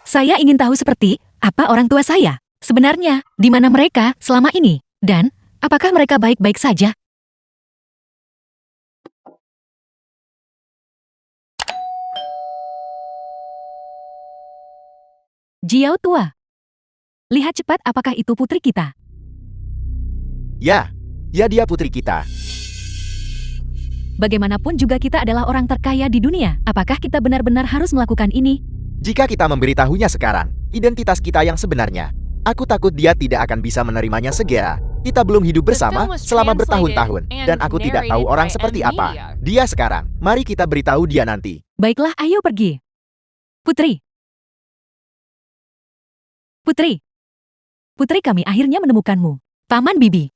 Saya ingin tahu seperti apa orang tua saya. Sebenarnya, di mana mereka selama ini? Dan, apakah mereka baik-baik saja? Jiao tua. Lihat cepat apakah itu putri kita. Ya, dia putri kita. Bagaimanapun juga kita adalah orang terkaya di dunia. Apakah kita benar-benar harus melakukan ini? Jika kita memberitahunya sekarang, identitas kita yang sebenarnya, aku takut dia tidak akan bisa menerimanya segera. Kita belum hidup bersama selama bertahun-tahun, dan aku tidak tahu orang seperti apa. Dia sekarang, mari kita beritahu dia nanti. Baiklah, ayo pergi. Putri. Putri. Putri, kami akhirnya menemukanmu. Paman Bibi.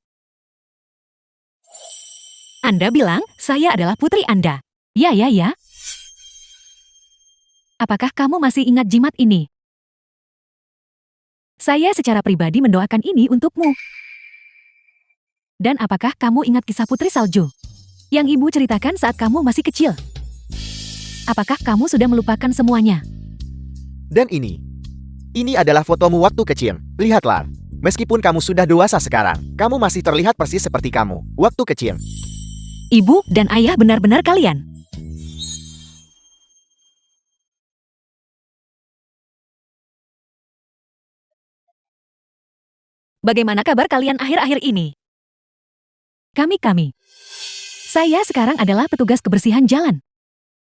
Anda bilang, saya adalah putri Anda. Ya. Apakah kamu masih ingat jimat ini? Saya secara pribadi mendoakan ini untukmu. Dan apakah kamu ingat kisah putri salju? Yang ibu ceritakan saat kamu masih kecil? Apakah kamu sudah melupakan semuanya? Dan ini adalah fotomu waktu kecil. Lihatlah. Meskipun kamu sudah dewasa sekarang, kamu masih terlihat persis seperti kamu waktu kecil. Ibu dan ayah benar-benar kalian. Bagaimana kabar kalian akhir-akhir ini? Kami. Saya sekarang adalah petugas kebersihan jalan.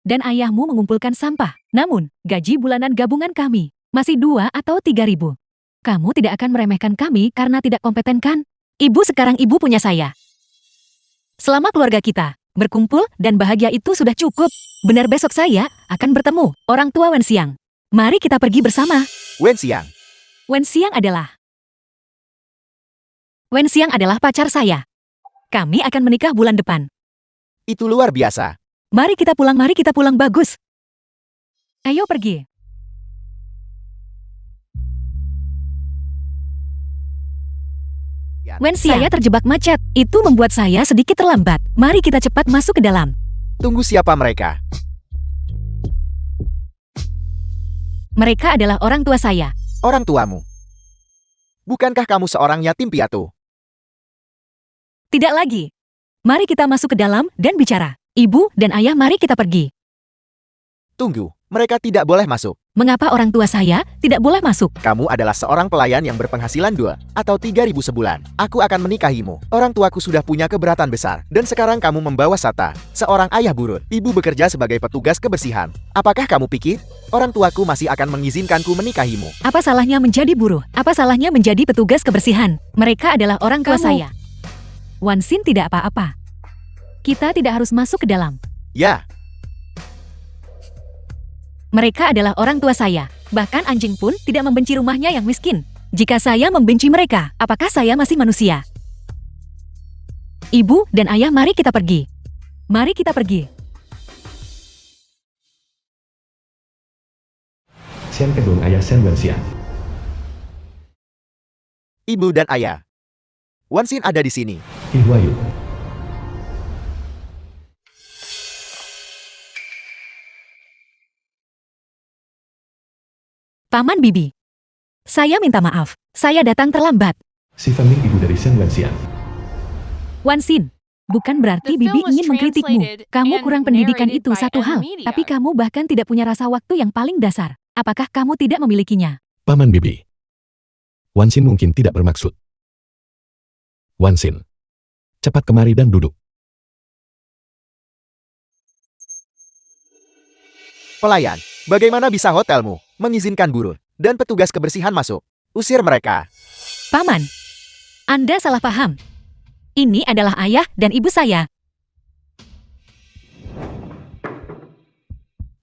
Dan ayahmu mengumpulkan sampah. Namun, gaji bulanan gabungan kami masih 2 atau 3 ribu. Kamu tidak akan meremehkan kami karena tidak kompeten kan? Ibu, sekarang ibu punya saya. Selama keluarga kita berkumpul dan bahagia itu sudah cukup. Benar, besok saya akan bertemu orang tua Wen Xiang. Mari kita pergi bersama. Wen Xiang. Wen Xiang adalah pacar saya. Kami akan menikah bulan depan. Itu luar biasa. Mari kita pulang, bagus. Ayo pergi. Wen Xiang, saya terjebak macet. Itu membuat saya sedikit terlambat. Mari kita cepat masuk ke dalam. Tunggu, siapa mereka? Mereka adalah orang tua saya. Orang tuamu. Bukankah kamu seorang yatim piatu? Tidak lagi. Mari kita masuk ke dalam dan bicara. Ibu dan ayah, mari kita pergi. Tunggu, mereka tidak boleh masuk. Mengapa orang tua saya tidak boleh masuk? Kamu adalah seorang pelayan yang berpenghasilan 2 atau 3 ribu sebulan. Aku akan menikahimu. Orang tuaku sudah punya keberatan besar. Dan sekarang kamu membawa Sata, seorang ayah burut. Ibu bekerja sebagai petugas kebersihan. Apakah kamu pikir orang tuaku masih akan mengizinkanku menikahimu? Apa salahnya menjadi buruh? Apa salahnya menjadi petugas kebersihan? Mereka adalah orang tua saya. Wan Xin tidak apa-apa. Kita tidak harus masuk ke dalam. Ya. Mereka adalah orang tua saya. Bahkan anjing pun tidak membenci rumahnya yang miskin. Jika saya membenci mereka, apakah saya masih manusia? Ibu dan ayah, mari kita pergi. Mari kita pergi. Xian Kedung ayah Sen Wen Xiang. Ibu dan ayah. Wan Xin ada di sini. Hihuayu. Paman Bibi. Saya minta maaf. Saya datang terlambat. Si Fengling ibu dari Sen Wen Xiang. Wan Xin, bukan berarti Bibi ingin mengkritikmu. Kamu kurang pendidikan itu satu hal, tapi kamu bahkan tidak punya rasa waktu yang paling dasar. Apakah kamu tidak memilikinya? Paman Bibi. Wan Xin mungkin tidak bermaksud. Wan Xin, cepat kemari dan duduk. Pelayan, bagaimana bisa hotelmu mengizinkan buruh dan petugas kebersihan masuk? Usir mereka. Paman, Anda salah paham. Ini adalah ayah dan ibu saya.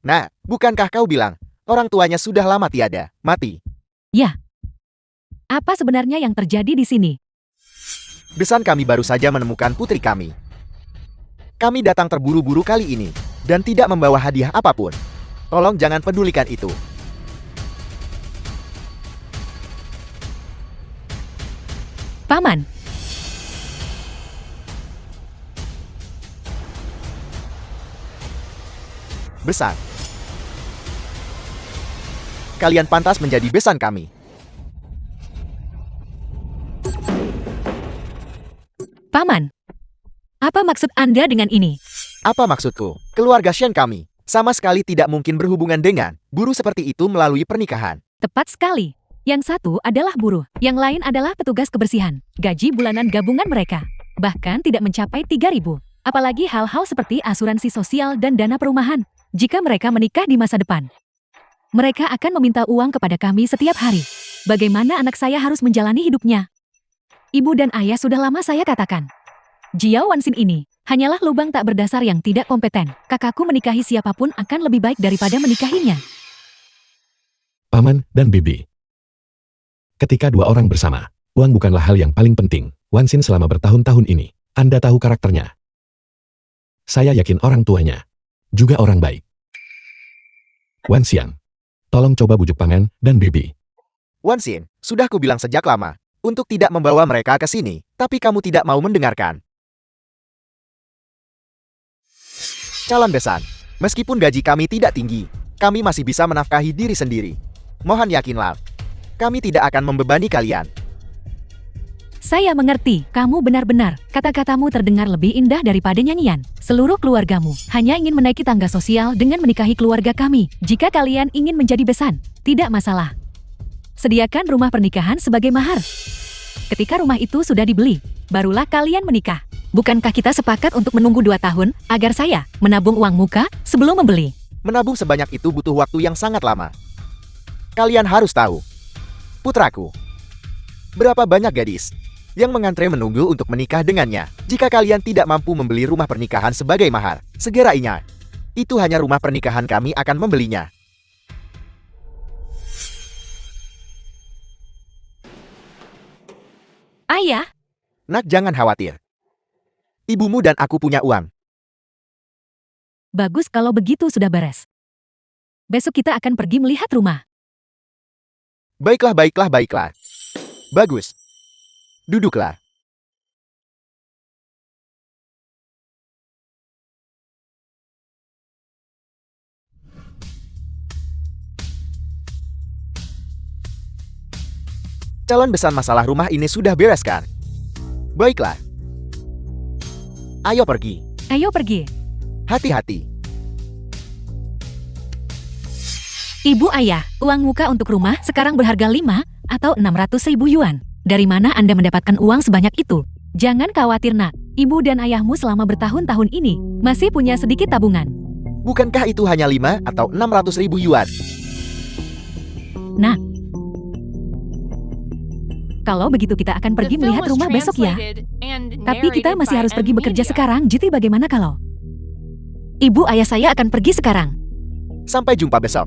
Nah, bukankah kau bilang orang tuanya sudah lama tiada, mati? Ya. Apa sebenarnya yang terjadi di sini? Besan kami baru saja menemukan putri kami. Kami datang terburu-buru kali ini dan tidak membawa hadiah apapun. Tolong jangan pedulikan itu. Paman. Besar. Kalian pantas menjadi besan kami. Paman, apa maksud Anda dengan ini? Apa maksudku? Keluarga Shen kami sama sekali tidak mungkin berhubungan dengan buruh seperti itu melalui pernikahan. Tepat sekali. Yang satu adalah buruh, yang lain adalah petugas kebersihan. Gaji bulanan gabungan mereka bahkan tidak mencapai 3.000. Apalagi hal-hal seperti asuransi sosial dan dana perumahan. Jika mereka menikah di masa depan, mereka akan meminta uang kepada kami setiap hari. Bagaimana anak saya harus menjalani hidupnya? Ibu dan ayah sudah lama saya katakan. Jiao Wanxin ini hanyalah lubang tak berdasar yang tidak kompeten. Kakakku menikahi siapapun akan lebih baik daripada menikahinya. Paman dan Bibi. Ketika dua orang bersama, uang bukanlah hal yang paling penting. Wanxin selama bertahun-tahun ini, Anda tahu karakternya. Saya yakin orang tuanya juga orang baik. Wanxian, tolong coba bujuk Paman dan Bibi. Wanxin, sudah kubilang sejak lama untuk tidak membawa mereka ke sini, tapi kamu tidak mau mendengarkan. Calon besan, meskipun gaji kami tidak tinggi, kami masih bisa menafkahi diri sendiri. Mohon yakinlah, kami tidak akan membebani kalian. Saya mengerti, kamu benar-benar, kata-katamu terdengar lebih indah daripada nyanyian. Seluruh keluargamu hanya ingin menaiki tangga sosial dengan menikahi keluarga kami. Jika kalian ingin menjadi besan, tidak masalah. Sediakan rumah pernikahan sebagai mahar. Ketika rumah itu sudah dibeli, barulah kalian menikah. Bukankah kita sepakat untuk menunggu 2 tahun agar saya menabung uang muka sebelum membeli? Menabung sebanyak itu butuh waktu yang sangat lama. Kalian harus tahu, putraku, berapa banyak gadis yang mengantre menunggu untuk menikah dengannya. Jika kalian tidak mampu membeli rumah pernikahan sebagai mahar, segera ingat, itu hanya rumah pernikahan kami akan membelinya. Ayah, Nak, jangan khawatir. Ibumu dan aku punya uang. bagus kalau begitu sudah beres. Besok kita akan pergi melihat rumah. Baiklah, baiklah, baiklah. Bagus. Duduklah. Calon besan masalah rumah ini sudah beres kan? Baiklah. Ayo pergi. Ayo pergi. Hati-hati. Ibu ayah, uang muka untuk rumah sekarang berharga 5 atau 600.000 yuan. Dari mana Anda mendapatkan uang sebanyak itu? Jangan khawatir nak, ibu dan ayahmu selama bertahun-tahun ini masih punya sedikit tabungan. Bukankah itu hanya 5 atau 600.000 yuan? Nah, kalau begitu kita akan pergi melihat rumah besok ya. Tapi kita masih harus pergi bekerja sekarang, jadi bagaimana kalau ibu ayah saya akan pergi sekarang? Sampai jumpa besok.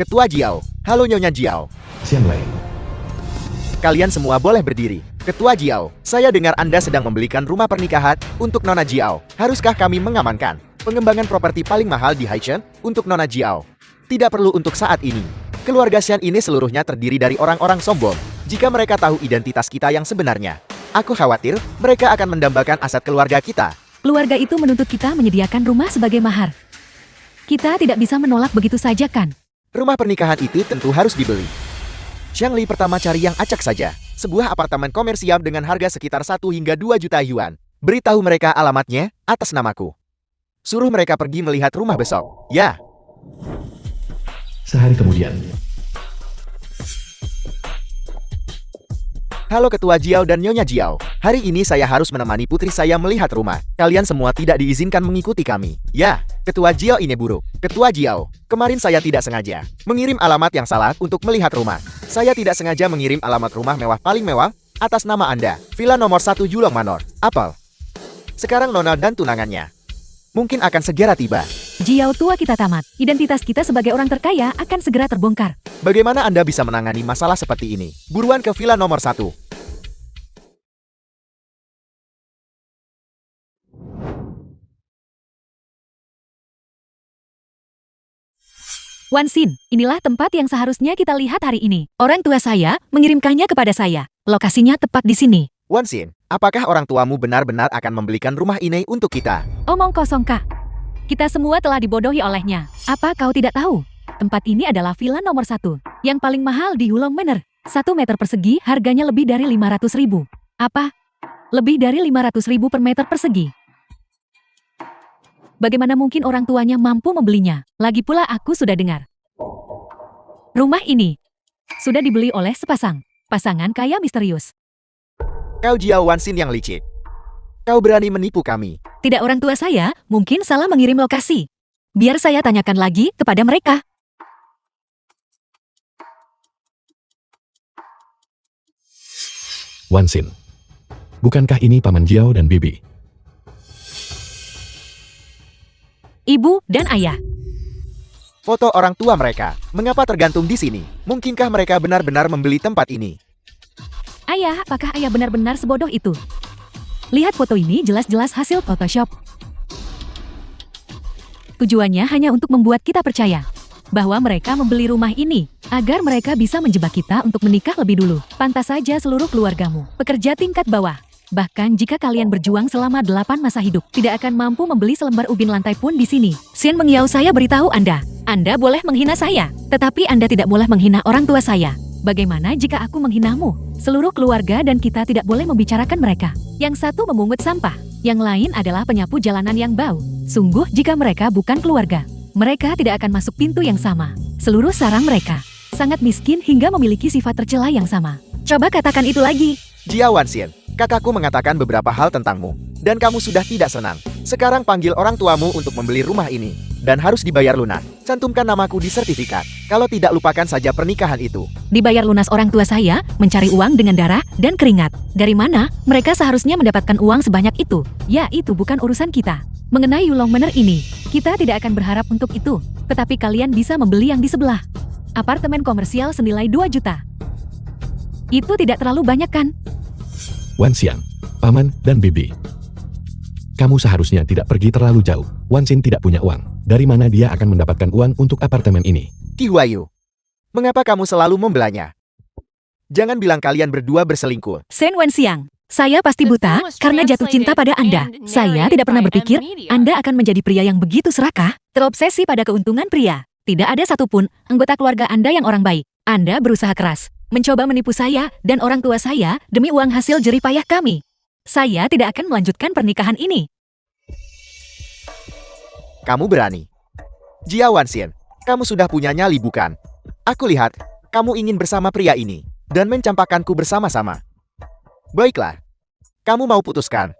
Ketua Jiao. Halo Nyonya Jiao. Siang Lei. Kalian semua boleh berdiri. Ketua Jiao, saya dengar Anda sedang membelikan rumah pernikahan untuk Nona Jiao. Haruskah kami mengamankan pengembangan properti paling mahal di Haishan untuk Nona Jiao? Tidak perlu untuk saat ini. Keluarga Shan ini seluruhnya terdiri dari orang-orang sombong. Jika mereka tahu identitas kita yang sebenarnya, aku khawatir mereka akan mendambakan aset keluarga kita. Keluarga itu menuntut kita menyediakan rumah sebagai mahar. Kita tidak bisa menolak begitu saja kan? Rumah pernikahan itu tentu harus dibeli. Xiang Li pertama cari yang acak saja. Sebuah apartemen komersial dengan harga sekitar 1 hingga 2 juta yuan. Beritahu mereka alamatnya atas namaku. Suruh mereka pergi melihat rumah besok. Ya. Sehari kemudian, Halo Ketua Jiao dan Nyonya Jiao. Hari ini saya harus menemani putri saya melihat rumah. Kalian semua tidak diizinkan mengikuti kami. Ya, Ketua Jiao ini buruk. Ketua Jiao, kemarin saya tidak sengaja mengirim alamat yang salah untuk melihat rumah. Saya tidak sengaja mengirim alamat rumah mewah paling mewah atas nama Anda. Villa nomor 1 Julong Manor, Apel. Sekarang Nona dan tunangannya mungkin akan segera tiba. Jiao tua kita tamat. Identitas kita sebagai orang terkaya akan segera terbongkar. Bagaimana Anda bisa menangani masalah seperti ini? Buruan ke villa nomor 1. Wansin, inilah tempat yang seharusnya kita lihat hari ini. Orang tua saya mengirimkannya kepada saya. Lokasinya tepat di sini. Wansin, apakah orang tuamu benar-benar akan membelikan rumah ini untuk kita? Omong kosong, Kak. Kita semua telah dibodohi olehnya. Apa kau tidak tahu? Tempat ini adalah villa nomor 1. Yang paling mahal di Hulong Manor. 1 meter persegi harganya lebih dari 500.000. Apa? Lebih dari 500.000 per meter persegi. Bagaimana mungkin orang tuanya mampu membelinya? Lagi pula aku sudah dengar. Rumah ini sudah dibeli oleh sepasang pasangan kaya misterius. Kau Jiao Wansin yang licik. Kau berani menipu kami. Tidak, orang tua saya mungkin salah mengirim lokasi. Biar saya tanyakan lagi kepada mereka. Wansin. Bukankah ini Paman Jiao dan Bibi? Ibu dan ayah. Foto orang tua mereka, mengapa tergantung di sini? Mungkinkah mereka benar-benar membeli tempat ini? Ayah, apakah ayah benar-benar sebodoh itu? Lihat foto ini, jelas-jelas hasil Photoshop. Tujuannya hanya untuk membuat kita percaya bahwa mereka membeli rumah ini agar mereka bisa menjebak kita untuk menikah lebih dulu. Pantas saja seluruh keluargamu pekerja tingkat bawah. Bahkan jika kalian berjuang selama 8 masa hidup, tidak akan mampu membeli selembar ubin lantai pun di sini. Shen Mengyao, saya beritahu Anda boleh menghina saya, tetapi Anda tidak boleh menghina orang tua saya. Bagaimana jika aku menghinamu? Seluruh keluarga dan kita tidak boleh membicarakan mereka. Yang satu memungut sampah, yang lain adalah penyapu jalanan yang bau. Sungguh jika mereka bukan keluarga, mereka tidak akan masuk pintu yang sama. Seluruh sarang mereka sangat miskin hingga memiliki sifat tercela yang sama. Coba katakan itu lagi. Jiao Wansin, kakakku mengatakan beberapa hal tentangmu, dan kamu sudah tidak senang. Sekarang panggil orang tuamu untuk membeli rumah ini, dan harus dibayar lunas. Cantumkan namaku di sertifikat. Kalau tidak, lupakan saja pernikahan itu. Dibayar lunas orang tua saya, mencari uang dengan darah dan keringat. Dari mana mereka seharusnya mendapatkan uang sebanyak itu? Ya, itu bukan urusan kita. Mengenai Hulong Manor ini, kita tidak akan berharap untuk itu. Tetapi kalian bisa membeli yang di sebelah. Apartemen komersial senilai 2 juta. Itu tidak terlalu banyak kan? Wanxian, Paman, dan Bibi. Kamu seharusnya tidak pergi terlalu jauh. Wansin tidak punya uang. Dari mana dia akan mendapatkan uang untuk apartemen ini? Ki Huayu, mengapa kamu selalu membelanya? Jangan bilang kalian berdua berselingkuh. Shen Wenxiang, saya pasti buta karena jatuh cinta pada Anda. Saya tidak pernah berpikir Anda akan menjadi pria yang begitu serakah, terobsesi pada keuntungan pria. Tidak ada satupun anggota keluarga Anda yang orang baik. Anda berusaha keras, mencoba menipu saya dan orang tua saya demi uang hasil jerih payah kami. Saya tidak akan melanjutkan pernikahan ini. Kamu berani. Jiao Wansin, kamu sudah punya nyali bukan? Aku lihat, kamu ingin bersama pria ini, dan mencampakkanku bersama-sama. Baiklah, kamu mau putuskan.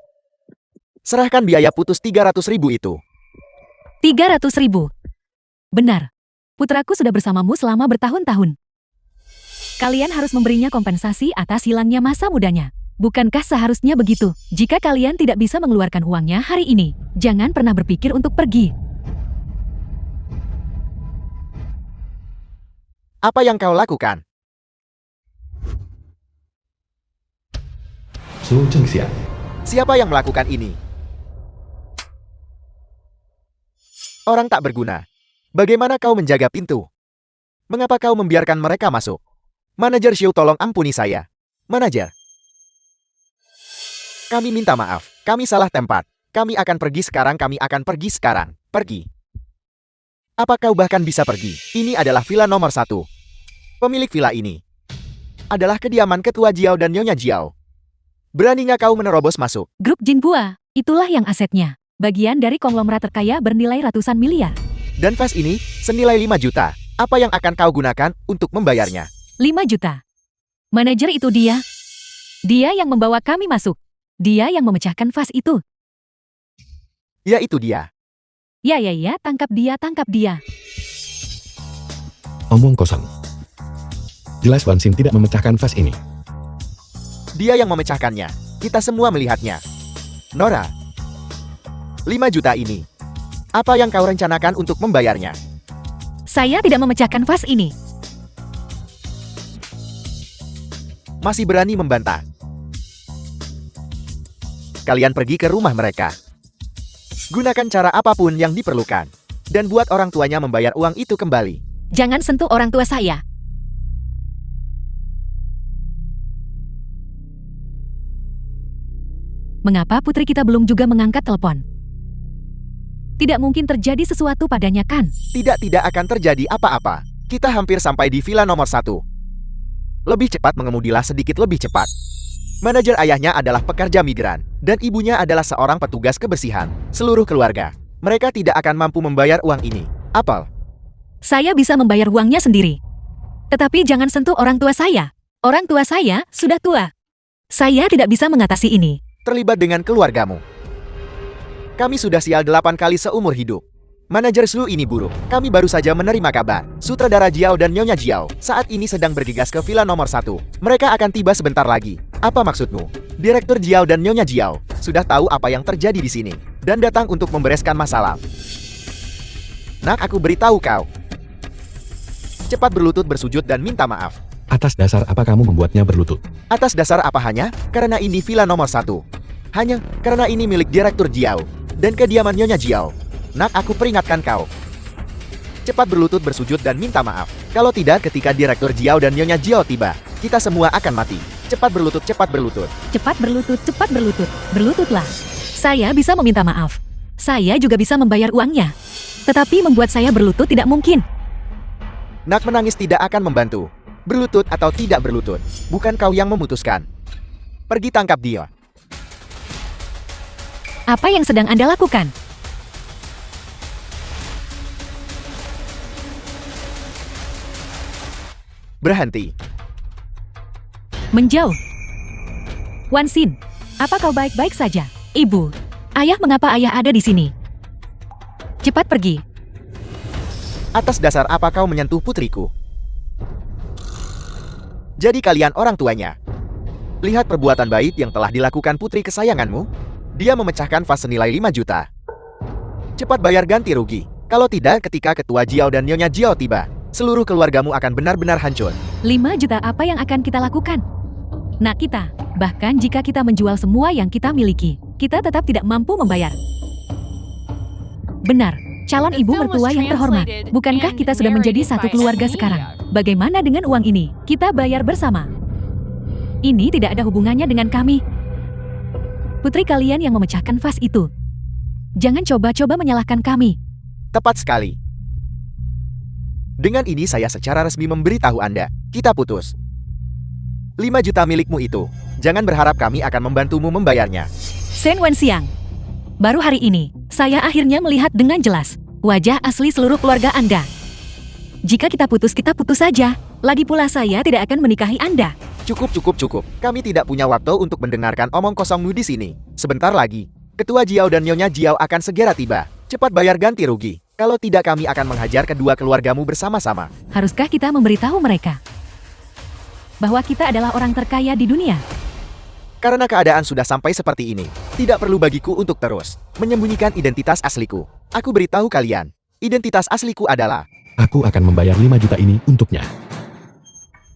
Serahkan biaya putus 300.000 itu. 300.000. Benar. Putraku sudah bersamamu selama bertahun-tahun. Kalian harus memberinya kompensasi atas hilangnya masa mudanya. Bukankah seharusnya begitu? Jika kalian tidak bisa mengeluarkan uangnya hari ini, jangan pernah berpikir untuk pergi. Apa yang kau lakukan? Su Chengxian. Siapa yang melakukan ini? Orang tak berguna. Bagaimana kau menjaga pintu? Mengapa kau membiarkan mereka masuk? Manajer Xiu, tolong ampuni saya. Manajer. Kami minta maaf. Kami salah tempat. Kami akan pergi sekarang. Kami akan pergi sekarang. Pergi. Apa kau bahkan bisa pergi? Ini adalah villa nomor 1. Pemilik villa ini adalah kediaman Ketua Jiao dan Nyonya Jiao. Beraninya kau menerobos masuk? Grup Jinhua, itulah yang asetnya. Bagian dari konglomerat terkaya bernilai ratusan miliar. Dan vas ini senilai 5 juta. Apa yang akan kau gunakan untuk membayarnya? 5 juta. Manajer itu dia. Dia yang membawa kami masuk. Dia yang memecahkan vas itu. Ya, itu dia. Ya, tangkap dia, tangkap dia. Omong kosong. Jelas Wansin tidak memecahkan vas ini. Dia yang memecahkannya. Kita semua melihatnya. Nora, 5 juta ini. Apa yang kau rencanakan untuk membayarnya? Saya tidak memecahkan vas ini. Masih berani membantah. Kalian pergi ke rumah mereka. Gunakan cara apapun yang diperlukan. Dan buat orang tuanya membayar uang itu kembali. Jangan sentuh orang tua saya. Mengapa putri kita belum juga mengangkat telepon? Tidak mungkin terjadi sesuatu padanya kan? Tidak akan terjadi apa-apa. Kita hampir sampai di villa nomor 1. Lebih cepat mengemudilah sedikit lebih cepat. Manajer ayahnya adalah pekerja migran, dan ibunya adalah seorang petugas kebersihan. Seluruh keluarga. Mereka tidak akan mampu membayar uang ini. Apel. Saya bisa membayar uangnya sendiri. Tetapi jangan sentuh orang tua saya. Orang tua saya sudah tua. Saya tidak bisa mengatasi ini. Terlibat dengan keluargamu. Kami sudah sial 8 kali seumur hidup. Manajer Slu ini buruk. Kami baru saja menerima kabar. Sutradara Jiao dan Nyonya Jiao saat ini sedang bergegas ke villa nomor 1. Mereka akan tiba sebentar lagi. Apa maksudmu? Direktur Jiao dan Nyonya Jiao sudah tahu apa yang terjadi di sini dan datang untuk membereskan masalah. Nak, aku beritahu kau. Cepat berlutut bersujud dan minta maaf. Atas dasar apa kamu membuatnya berlutut? Atas dasar apa hanya? Karena ini villa nomor 1. Hanya karena ini milik Direktur Jiao dan kediaman Nyonya Jiao. Nak, aku peringatkan kau. Cepat berlutut bersujud dan minta maaf. Kalau tidak, ketika Direktur Jiao dan Nyonya Jiao tiba, kita semua akan mati. Cepat berlutut, cepat berlutut. Cepat berlutut, cepat berlutut. Berlututlah. Saya bisa meminta maaf. Saya juga bisa membayar uangnya. Tetapi membuat saya berlutut tidak mungkin. Nak, menangis tidak akan membantu. Berlutut atau tidak berlutut, bukan kau yang memutuskan. Pergi tangkap dia. Apa yang sedang Anda lakukan? Berhenti. Menjauh. Wansin, apa kau baik-baik saja? Ibu, ayah, mengapa ayah ada di sini? Cepat pergi. Atas dasar apa kau menyentuh putriku? Jadi kalian orang tuanya. Lihat perbuatan baik yang telah dilakukan putri kesayanganmu. Dia memecahkan vas senilai 5 juta. Cepat bayar ganti rugi. Kalau tidak, ketika ketua Jiao dan Nyonya Jiao tiba, seluruh keluargamu akan benar-benar hancur. 5 juta apa yang akan kita lakukan? Nak kita, bahkan jika kita menjual semua yang kita miliki, kita tetap tidak mampu membayar. Benar, calon ibu mertua yang terhormat. Bukankah kita sudah menjadi satu keluarga sekarang? Bagaimana dengan uang ini? Kita bayar bersama. Ini tidak ada hubungannya dengan kami. Putri kalian yang memecahkan vas itu. Jangan coba-coba menyalahkan kami. Tepat sekali. Dengan ini saya secara resmi memberitahu Anda, kita putus. 5 juta milikmu itu, jangan berharap kami akan membantumu membayarnya. Shen Wenxiang, baru hari ini, saya akhirnya melihat dengan jelas wajah asli seluruh keluarga Anda. Jika kita putus saja. Lagi pula saya tidak akan menikahi Anda. Cukup. Kami tidak punya waktu untuk mendengarkan omong kosongmu di sini. Sebentar lagi, Ketua Jiao dan Nyonya Jiao akan segera tiba. Cepat bayar ganti rugi. Kalau tidak, kami akan menghajar kedua keluargamu bersama-sama. Haruskah kita memberitahu mereka bahwa kita adalah orang terkaya di dunia? Karena keadaan sudah sampai seperti ini, tidak perlu bagiku untuk terus menyembunyikan identitas asliku. Aku beritahu kalian, identitas asliku adalah... Aku akan membayar 5 juta ini untuknya.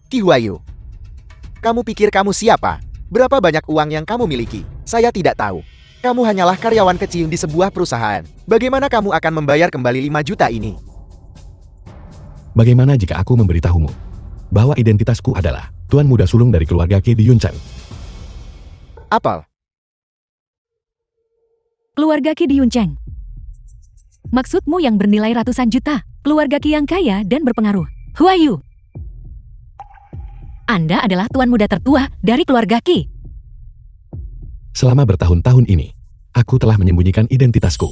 Qi Huayu. Kamu pikir kamu siapa? Berapa banyak uang yang kamu miliki? Saya tidak tahu. Kamu hanyalah karyawan kecil di sebuah perusahaan. Bagaimana kamu akan membayar kembali 5 juta ini? Bagaimana jika aku memberitahumu bahwa identitasku adalah tuan muda sulung dari keluarga Qi di Yuncheng? Apel. Keluarga Qi di Yuncheng. Maksudmu yang bernilai ratusan juta? Keluarga Qi yang kaya dan berpengaruh. Huayu. Anda adalah tuan muda tertua dari keluarga Qi. Selama bertahun-tahun ini, aku telah menyembunyikan identitasku.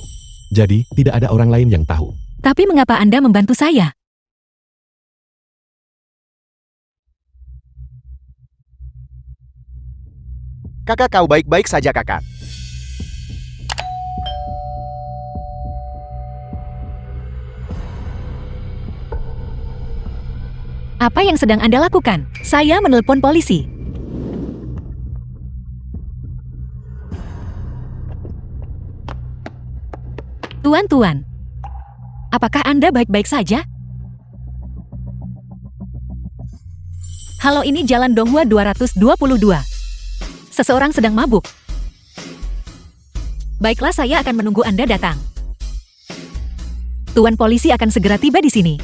Jadi, tidak ada orang lain yang tahu. Tapi mengapa Anda membantu saya? Kakak, kau baik-baik saja, kakak. Apa yang sedang Anda lakukan? Saya menelpon polisi. Tuan, apakah Anda baik-baik saja? Halo, ini Jalan Donghua 222. Seseorang sedang mabuk. Baiklah, saya akan menunggu Anda datang. Tuan polisi akan segera tiba di sini.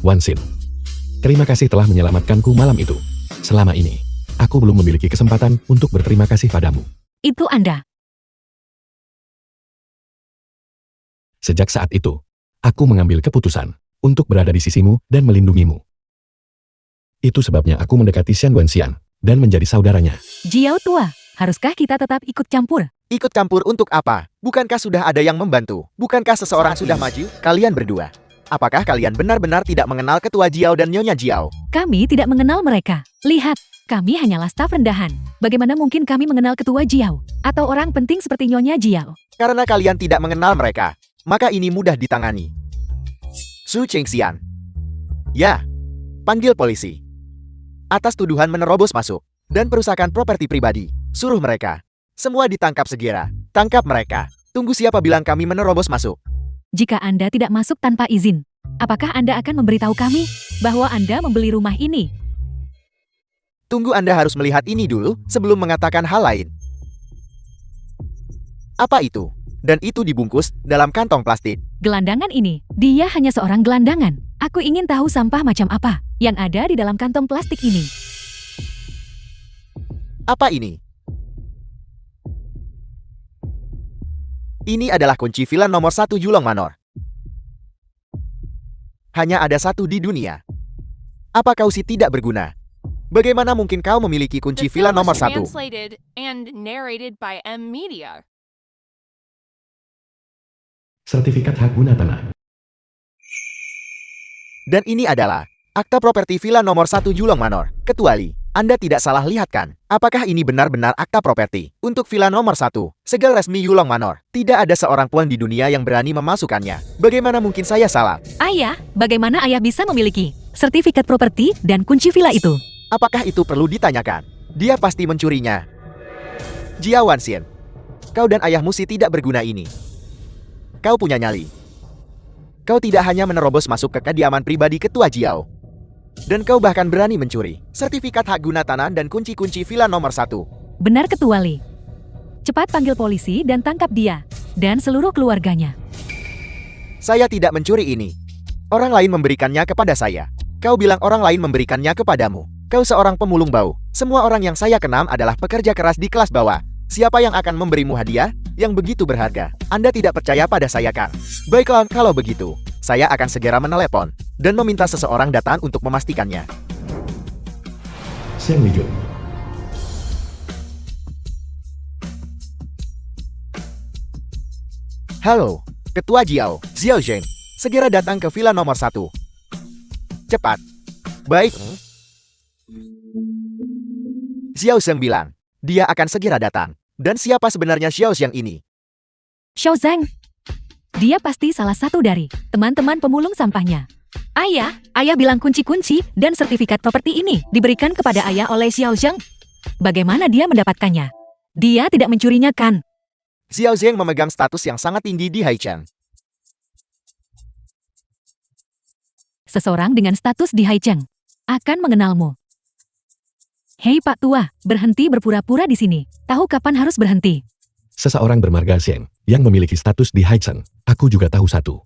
Wan Xin. Terima kasih telah menyelamatkanku malam itu. Selama ini, aku belum memiliki kesempatan untuk berterima kasih padamu. Itu Anda. Sejak saat itu, aku mengambil keputusan untuk berada di sisimu dan melindungimu. Itu sebabnya aku mendekati Xian Wenxian dan menjadi saudaranya. Jiao tua, haruskah kita tetap ikut campur? Ikut campur untuk apa? Bukankah sudah ada yang membantu? Bukankah seseorang sudah maju? Kalian berdua. Apakah kalian benar-benar tidak mengenal Ketua Jiao dan Nyonya Jiao? Kami tidak mengenal mereka. Lihat, kami hanyalah staf rendahan. Bagaimana mungkin kami mengenal Ketua Jiao? Atau orang penting seperti Nyonya Jiao? Karena kalian tidak mengenal mereka, maka ini mudah ditangani. Su Chengxian. Ya, panggil polisi. Atas tuduhan menerobos masuk dan perusakan properti pribadi, suruh mereka. Semua ditangkap segera. Tangkap mereka. Tunggu siapa bilang kami menerobos masuk. Jika Anda tidak masuk tanpa izin, apakah Anda akan memberitahu kami bahwa Anda membeli rumah ini? Tunggu, Anda harus melihat ini dulu sebelum mengatakan hal lain. Apa itu? Dan itu dibungkus dalam kantong plastik. Gelandangan ini, dia hanya seorang gelandangan. Aku ingin tahu sampah macam apa yang ada di dalam kantong plastik ini. Apa ini? Ini adalah kunci villa nomor 1 Julong Manor. Hanya ada satu di dunia. Apa kau sih tidak berguna? Bagaimana mungkin kau memiliki kunci The villa film nomor was 1? translated and narrated by M Media. Sertifikat hak guna tanah. Dan ini adalah akta properti villa nomor 1 Julong Manor. Kecuali Anda tidak salah lihat kan? Apakah ini benar-benar akta properti untuk villa nomor 1 segel resmi Yulong Manor? Tidak ada seorang pun di dunia yang berani memasukkannya. Bagaimana mungkin saya salah? Ayah, bagaimana ayah bisa memiliki sertifikat properti dan kunci villa itu? Apakah itu perlu ditanyakan? Dia pasti mencurinya. Jia Wanxian, kau dan ayahmu sih tidak berguna ini. Kau punya nyali. Kau tidak hanya menerobos masuk ke kediaman pribadi Ketua Jiao, dan kau bahkan berani mencuri sertifikat hak guna tanah dan kunci-kunci villa nomor 1. Benar Ketua Li. Cepat panggil polisi dan tangkap dia dan seluruh keluarganya. Saya tidak mencuri ini. Orang lain memberikannya kepada saya. Kau bilang orang lain memberikannya kepadamu. Kau seorang pemulung bau. Semua orang yang saya kenal adalah pekerja keras di kelas bawah. Siapa yang akan memberimu hadiah yang begitu berharga? Anda tidak percaya pada saya kan? Baiklah, kalau begitu, saya akan segera menelepon dan meminta seseorang datang untuk memastikannya. Xiang Lijun. Halo, Ketua Jiao, Xiao Zheng. Segera datang ke villa nomor 1. Cepat. Baik. Xiao Zheng bilang, dia akan segera datang. Dan siapa sebenarnya Xiao Zheng ini? Xiao Zhang. Dia pasti salah satu dari teman-teman pemulung sampahnya. Ayah bilang kunci-kunci dan sertifikat properti ini diberikan kepada ayah oleh Xiao Zhang. Bagaimana dia mendapatkannya? Dia tidak mencurinya kan? Xiao Zheng memegang status yang sangat tinggi di Haicheng. Seseorang dengan status di Haicheng akan mengenalmu. Hei Pak Tua, berhenti berpura-pura di sini. Tahu kapan harus berhenti? Seseorang bermarga Xiang yang memiliki status di Haicheng. Aku juga tahu satu.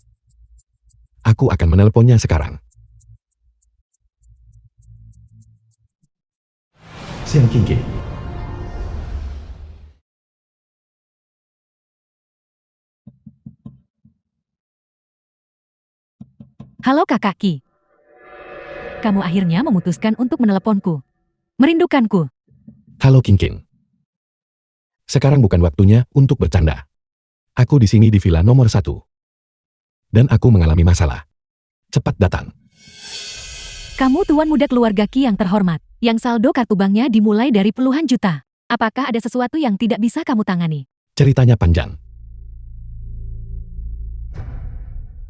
Aku akan menelponnya sekarang. Xiang Qingqing. Halo Kakak Ki. Kamu akhirnya memutuskan untuk meneleponku. Merindukanku. Halo Qingqing. Sekarang bukan waktunya untuk bercanda. Aku di sini di villa nomor 1. Dan aku mengalami masalah. Cepat datang. Kamu tuan muda keluarga Ki yang terhormat, yang saldo kartu banknya dimulai dari puluhan juta. Apakah ada sesuatu yang tidak bisa kamu tangani? Ceritanya panjang.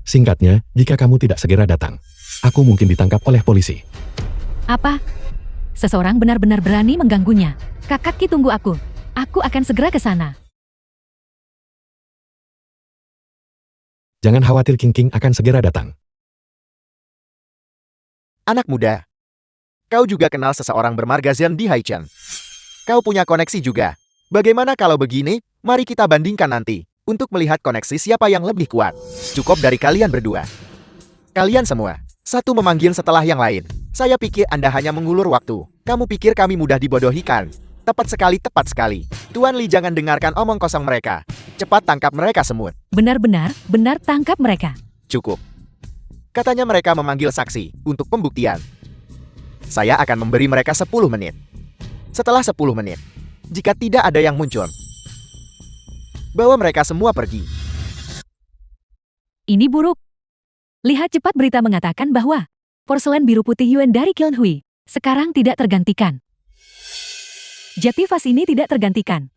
Singkatnya, jika kamu tidak segera datang, aku mungkin ditangkap oleh polisi. Apa? Seseorang benar-benar berani mengganggunya. Kakak Ki tunggu aku. Aku akan segera ke sana. Jangan khawatir, Qingqing akan segera datang. Anak muda, kau juga kenal seseorang bermarga Zen di Haicheng. Kau punya koneksi juga. Bagaimana kalau begini? Mari kita bandingkan nanti untuk melihat koneksi siapa yang lebih kuat. Cukup dari kalian berdua. Kalian semua, Satu memanggil setelah yang lain. Saya pikir Anda hanya mengulur waktu. Kamu pikir kami mudah dibodohi kan? Tepat sekali, tepat sekali. Tuan Li, jangan dengarkan omong kosong mereka. Cepat tangkap mereka semut. Benar-benar, benar tangkap mereka. Cukup. Katanya mereka memanggil saksi untuk pembuktian. Saya akan memberi mereka 10 menit. Setelah 10 menit, jika tidak ada yang muncul, bawa mereka semua pergi. Ini buruk. Lihat cepat berita mengatakan bahwa porselen biru putih Yuan dari Qionhui sekarang tidak tergantikan. Jati vas ini tidak tergantikan.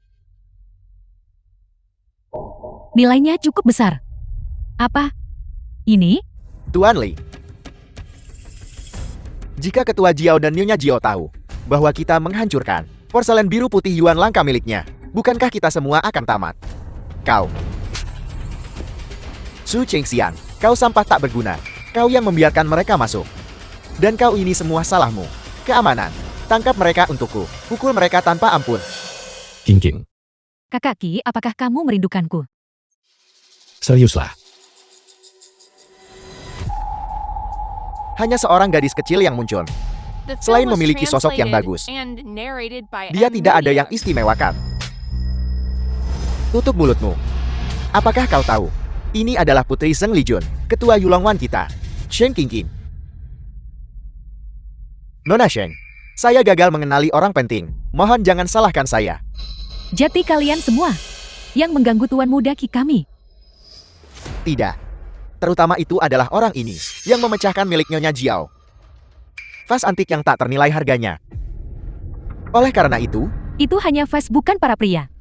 Nilainya cukup besar. Apa? Ini? Tuan Li, jika Ketua Jiao dan Nyonya Jiao tahu bahwa kita menghancurkan porselen biru putih Yuan langka miliknya, bukankah kita semua akan tamat? Kau, Su Chengxiang, kau sampah tak berguna. Kau yang membiarkan mereka masuk. Dan kau ini semua salahmu. Keamanan. Tangkap mereka untukku. Pukul mereka tanpa ampun. King. Kakak Qi, apakah kamu merindukanku? Seriuslah. Hanya seorang gadis kecil yang muncul. The film Selain was memiliki sosok yang translated bagus, and narrated by dia M. tidak ada Media. yang istimewakan. Tutup mulutmu. Apakah kau tahu? Ini adalah Putri Zheng Lijun, ketua Yulongwan kita, Sheng Qingqing. Nona Sheng, saya gagal mengenali orang penting. Mohon jangan salahkan saya. Jati kalian semua yang mengganggu tuan muda Qi kami. Tidak. Terutama itu adalah orang ini yang memecahkan milik Nyonya Jiao. Vas antik yang tak ternilai harganya. Oleh karena itu hanya vas bukan para pria.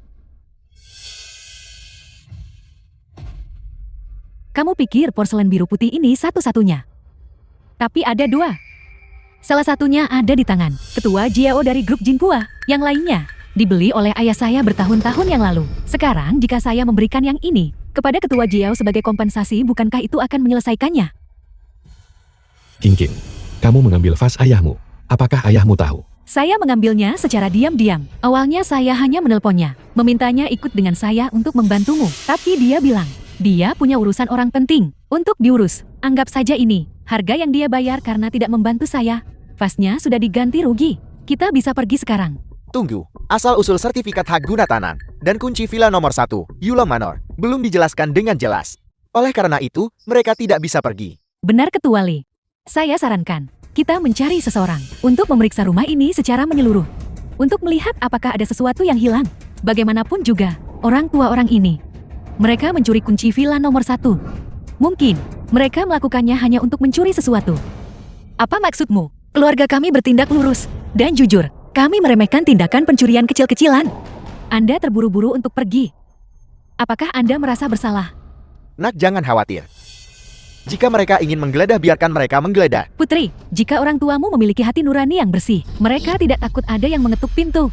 Kamu pikir porselen biru putih ini satu-satunya? Tapi ada dua. Salah satunya ada di tangan Ketua Jiao dari grup Jinhua. Yang lainnya dibeli oleh ayah saya bertahun-tahun yang lalu. Sekarang jika saya memberikan yang ini kepada Ketua Jiao sebagai kompensasi, bukankah itu akan menyelesaikannya? King, kamu mengambil vas ayahmu. Apakah ayahmu tahu? Saya mengambilnya secara diam-diam. Awalnya saya hanya menelponnya, memintanya ikut dengan saya untuk membantumu. Tapi dia bilang, dia punya urusan orang penting untuk diurus. Anggap saja ini harga yang dia bayar karena tidak membantu saya. Vasnya sudah diganti rugi. Kita bisa pergi sekarang. Tunggu, asal-usul sertifikat hak guna tanah dan kunci villa nomor 1, Yulong Manor, belum dijelaskan dengan jelas. Oleh karena itu, mereka tidak bisa pergi. Benar Ketua Li. Saya sarankan, kita mencari seseorang untuk memeriksa rumah ini secara menyeluruh. Untuk melihat apakah ada sesuatu yang hilang. Bagaimanapun juga, orang tua orang ini. Mereka mencuri kunci villa nomor 1. Mungkin, mereka melakukannya hanya untuk mencuri sesuatu. Apa maksudmu? Keluarga kami bertindak lurus dan jujur. Kami meremehkan tindakan pencurian kecil-kecilan. Anda terburu-buru untuk pergi. Apakah Anda merasa bersalah? Nak, jangan khawatir. Jika mereka ingin menggeledah, biarkan mereka menggeledah. Putri, jika orang tuamu memiliki hati nurani yang bersih, mereka tidak takut ada yang mengetuk pintu.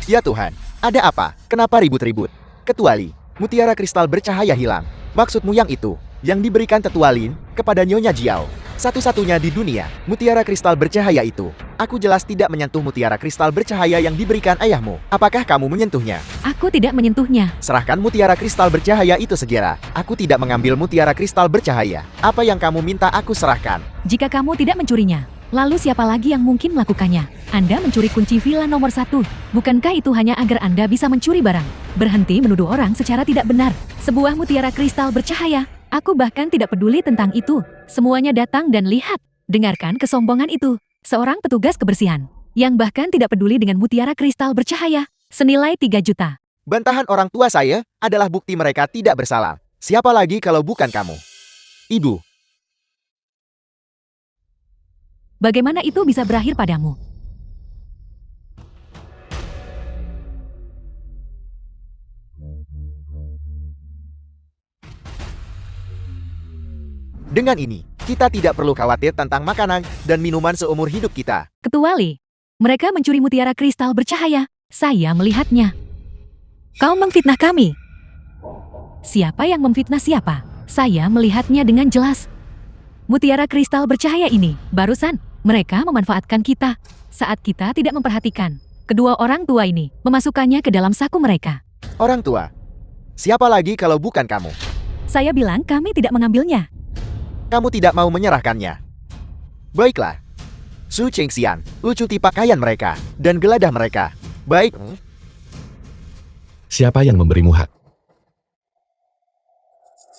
Ya Tuhan, ada apa? Kenapa ribut-ribut? Ketua Li, mutiara kristal bercahaya hilang. Maksudmu yang itu, yang diberikan Tetua Lin kepada Nyonya Jiao. Satu-satunya di dunia, mutiara kristal bercahaya itu. Aku jelas tidak menyentuh mutiara kristal bercahaya yang diberikan ayahmu. Apakah kamu menyentuhnya? Aku tidak menyentuhnya. Serahkan mutiara kristal bercahaya itu segera. Aku tidak mengambil mutiara kristal bercahaya. Apa yang kamu minta aku serahkan. Jika kamu tidak mencurinya, lalu siapa lagi yang mungkin melakukannya? Anda mencuri kunci villa nomor 1. Bukankah itu hanya agar Anda bisa mencuri barang? Berhenti menuduh orang secara tidak benar. Sebuah mutiara kristal bercahaya. Aku bahkan tidak peduli tentang itu. Semuanya datang dan lihat. Dengarkan kesombongan itu. Seorang petugas kebersihan yang bahkan tidak peduli dengan mutiara kristal bercahaya senilai 3 juta. Bantahan orang tua saya adalah bukti mereka tidak bersalah. Siapa lagi kalau bukan kamu? Ibu. Bagaimana itu bisa berakhir padamu? Dengan ini, kita tidak perlu khawatir tentang makanan dan minuman seumur hidup kita. Ketua Li, mereka mencuri mutiara kristal bercahaya. Saya melihatnya. Kau memfitnah kami. Siapa yang memfitnah siapa? Saya melihatnya dengan jelas. Mutiara kristal bercahaya ini, barusan, mereka memanfaatkan kita. Saat kita tidak memperhatikan, kedua orang tua ini memasukkannya ke dalam saku mereka. Orang tua. Siapa lagi kalau bukan kamu? Saya bilang kami tidak mengambilnya. Kamu tidak mau menyerahkannya. Baiklah. Su Chengxian, lu cuti pakaian mereka, dan geladah mereka. Baik. Siapa yang memberimu hak?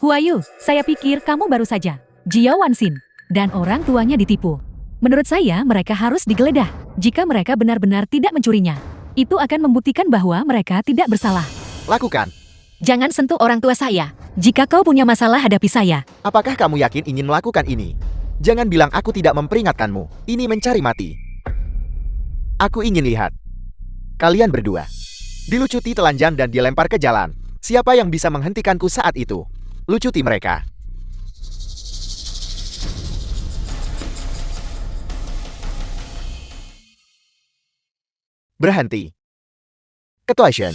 Huayu, saya pikir kamu baru saja Jiao Wanxin, dan orang tuanya ditipu. Menurut saya mereka harus digeledah. Jika mereka benar-benar tidak mencurinya, itu akan membuktikan bahwa mereka tidak bersalah. Lakukan. Jangan sentuh orang tua saya. Jika kau punya masalah, hadapi saya. Apakah kamu yakin ingin melakukan ini? Jangan bilang aku tidak memperingatkanmu. Ini mencari mati. Aku ingin lihat kalian berdua dilucuti telanjang dan dilempar ke jalan. Siapa yang bisa menghentikanku saat itu? Lucuti mereka. Berhenti. Ketua Shen.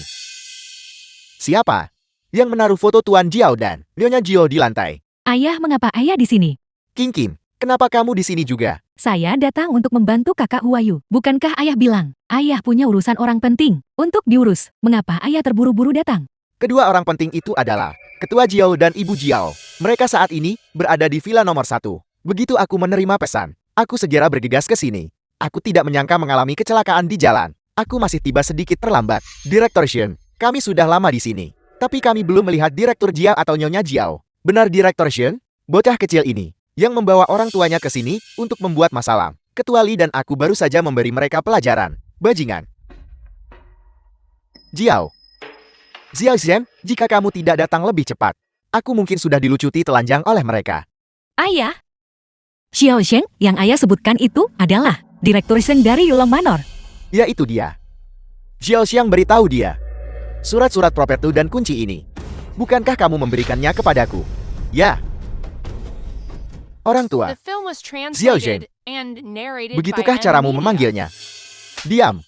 Siapa yang menaruh foto Tuan Jiao dan Nyonya Jiao di lantai? Ayah, mengapa ayah di sini? King Kim, kenapa kamu di sini juga? Saya datang untuk membantu kakak Huayu. Bukankah ayah bilang, ayah punya urusan orang penting untuk diurus? Mengapa ayah terburu-buru datang? Kedua orang penting itu adalah Ketua Jiao dan Ibu Jiao. Mereka saat ini berada di villa nomor 1. Begitu aku menerima pesan, aku segera bergegas ke sini. Aku tidak menyangka mengalami kecelakaan di jalan. Aku masih tiba sedikit terlambat. Direktur Shen, kami sudah lama di sini. Tapi kami belum melihat Direktur Jiao atau Nyonya Jiao. Benar Direktur Shen? Bocah kecil ini yang membawa orang tuanya ke sini untuk membuat masalah. Ketua Li dan aku baru saja memberi mereka pelajaran. Bajingan. Jiao. Xiao Zhen, jika kamu tidak datang lebih cepat, aku mungkin sudah dilucuti telanjang oleh mereka. Ayah? Xiao Sheng yang ayah sebutkan itu adalah Direktur Shen dari Yulong Manor. Ya itu dia. Xiao Xiang beritahu dia. Surat-surat propertu dan kunci ini. Bukankah kamu memberikannya kepadaku? Ya. Orang tua. The film was Xiao Zhen. translated and narrated Begitukah by caramu M. Media. memanggilnya? Diam.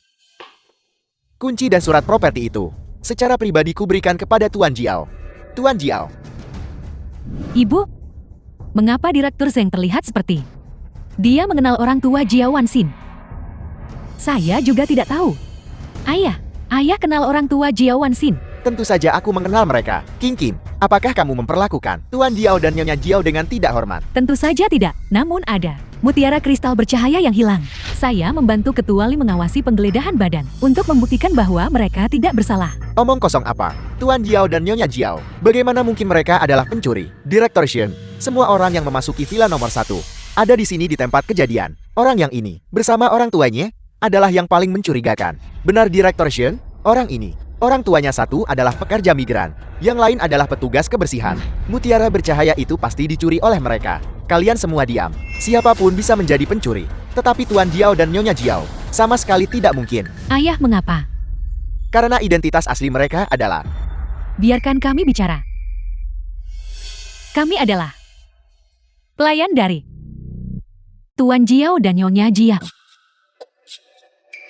Kunci dan surat properti itu secara pribadi ku berikan kepada Tuan Jiao. Tuan Jiao. Ibu? Mengapa Direktur Zheng terlihat seperti? Dia mengenal orang tua Jiao Wanxin. Saya juga tidak tahu. Ayah kenal orang tua Jiao Wanxin. Tentu saja aku mengenal mereka. King Kim, apakah kamu memperlakukan Tuan Jiao dan Nyonya Jiao dengan tidak hormat? Tentu saja tidak, namun ada mutiara kristal bercahaya yang hilang. Saya membantu Ketua Li mengawasi penggeledahan badan untuk membuktikan bahwa mereka tidak bersalah. Omong kosong apa? Tuan Jiao dan Nyonya Jiao, bagaimana mungkin mereka adalah pencuri? Direktur Shen, semua orang yang memasuki villa nomor 1 ada di sini di tempat kejadian. Orang yang ini, bersama orang tuanya, adalah yang paling mencurigakan. Benar Direktur Shen? Orang ini, orang tuanya satu adalah pekerja migran, yang lain adalah petugas kebersihan. Mutiara bercahaya itu pasti dicuri oleh mereka. Kalian semua diam. Siapapun bisa menjadi pencuri. Tetapi Tuan Jiao dan Nyonya Jiao, sama sekali tidak mungkin. Ayah, mengapa? Karena identitas asli mereka adalah... Biarkan kami bicara. Kami adalah pelayan dari Tuan Jiao dan Nyonya Jiao.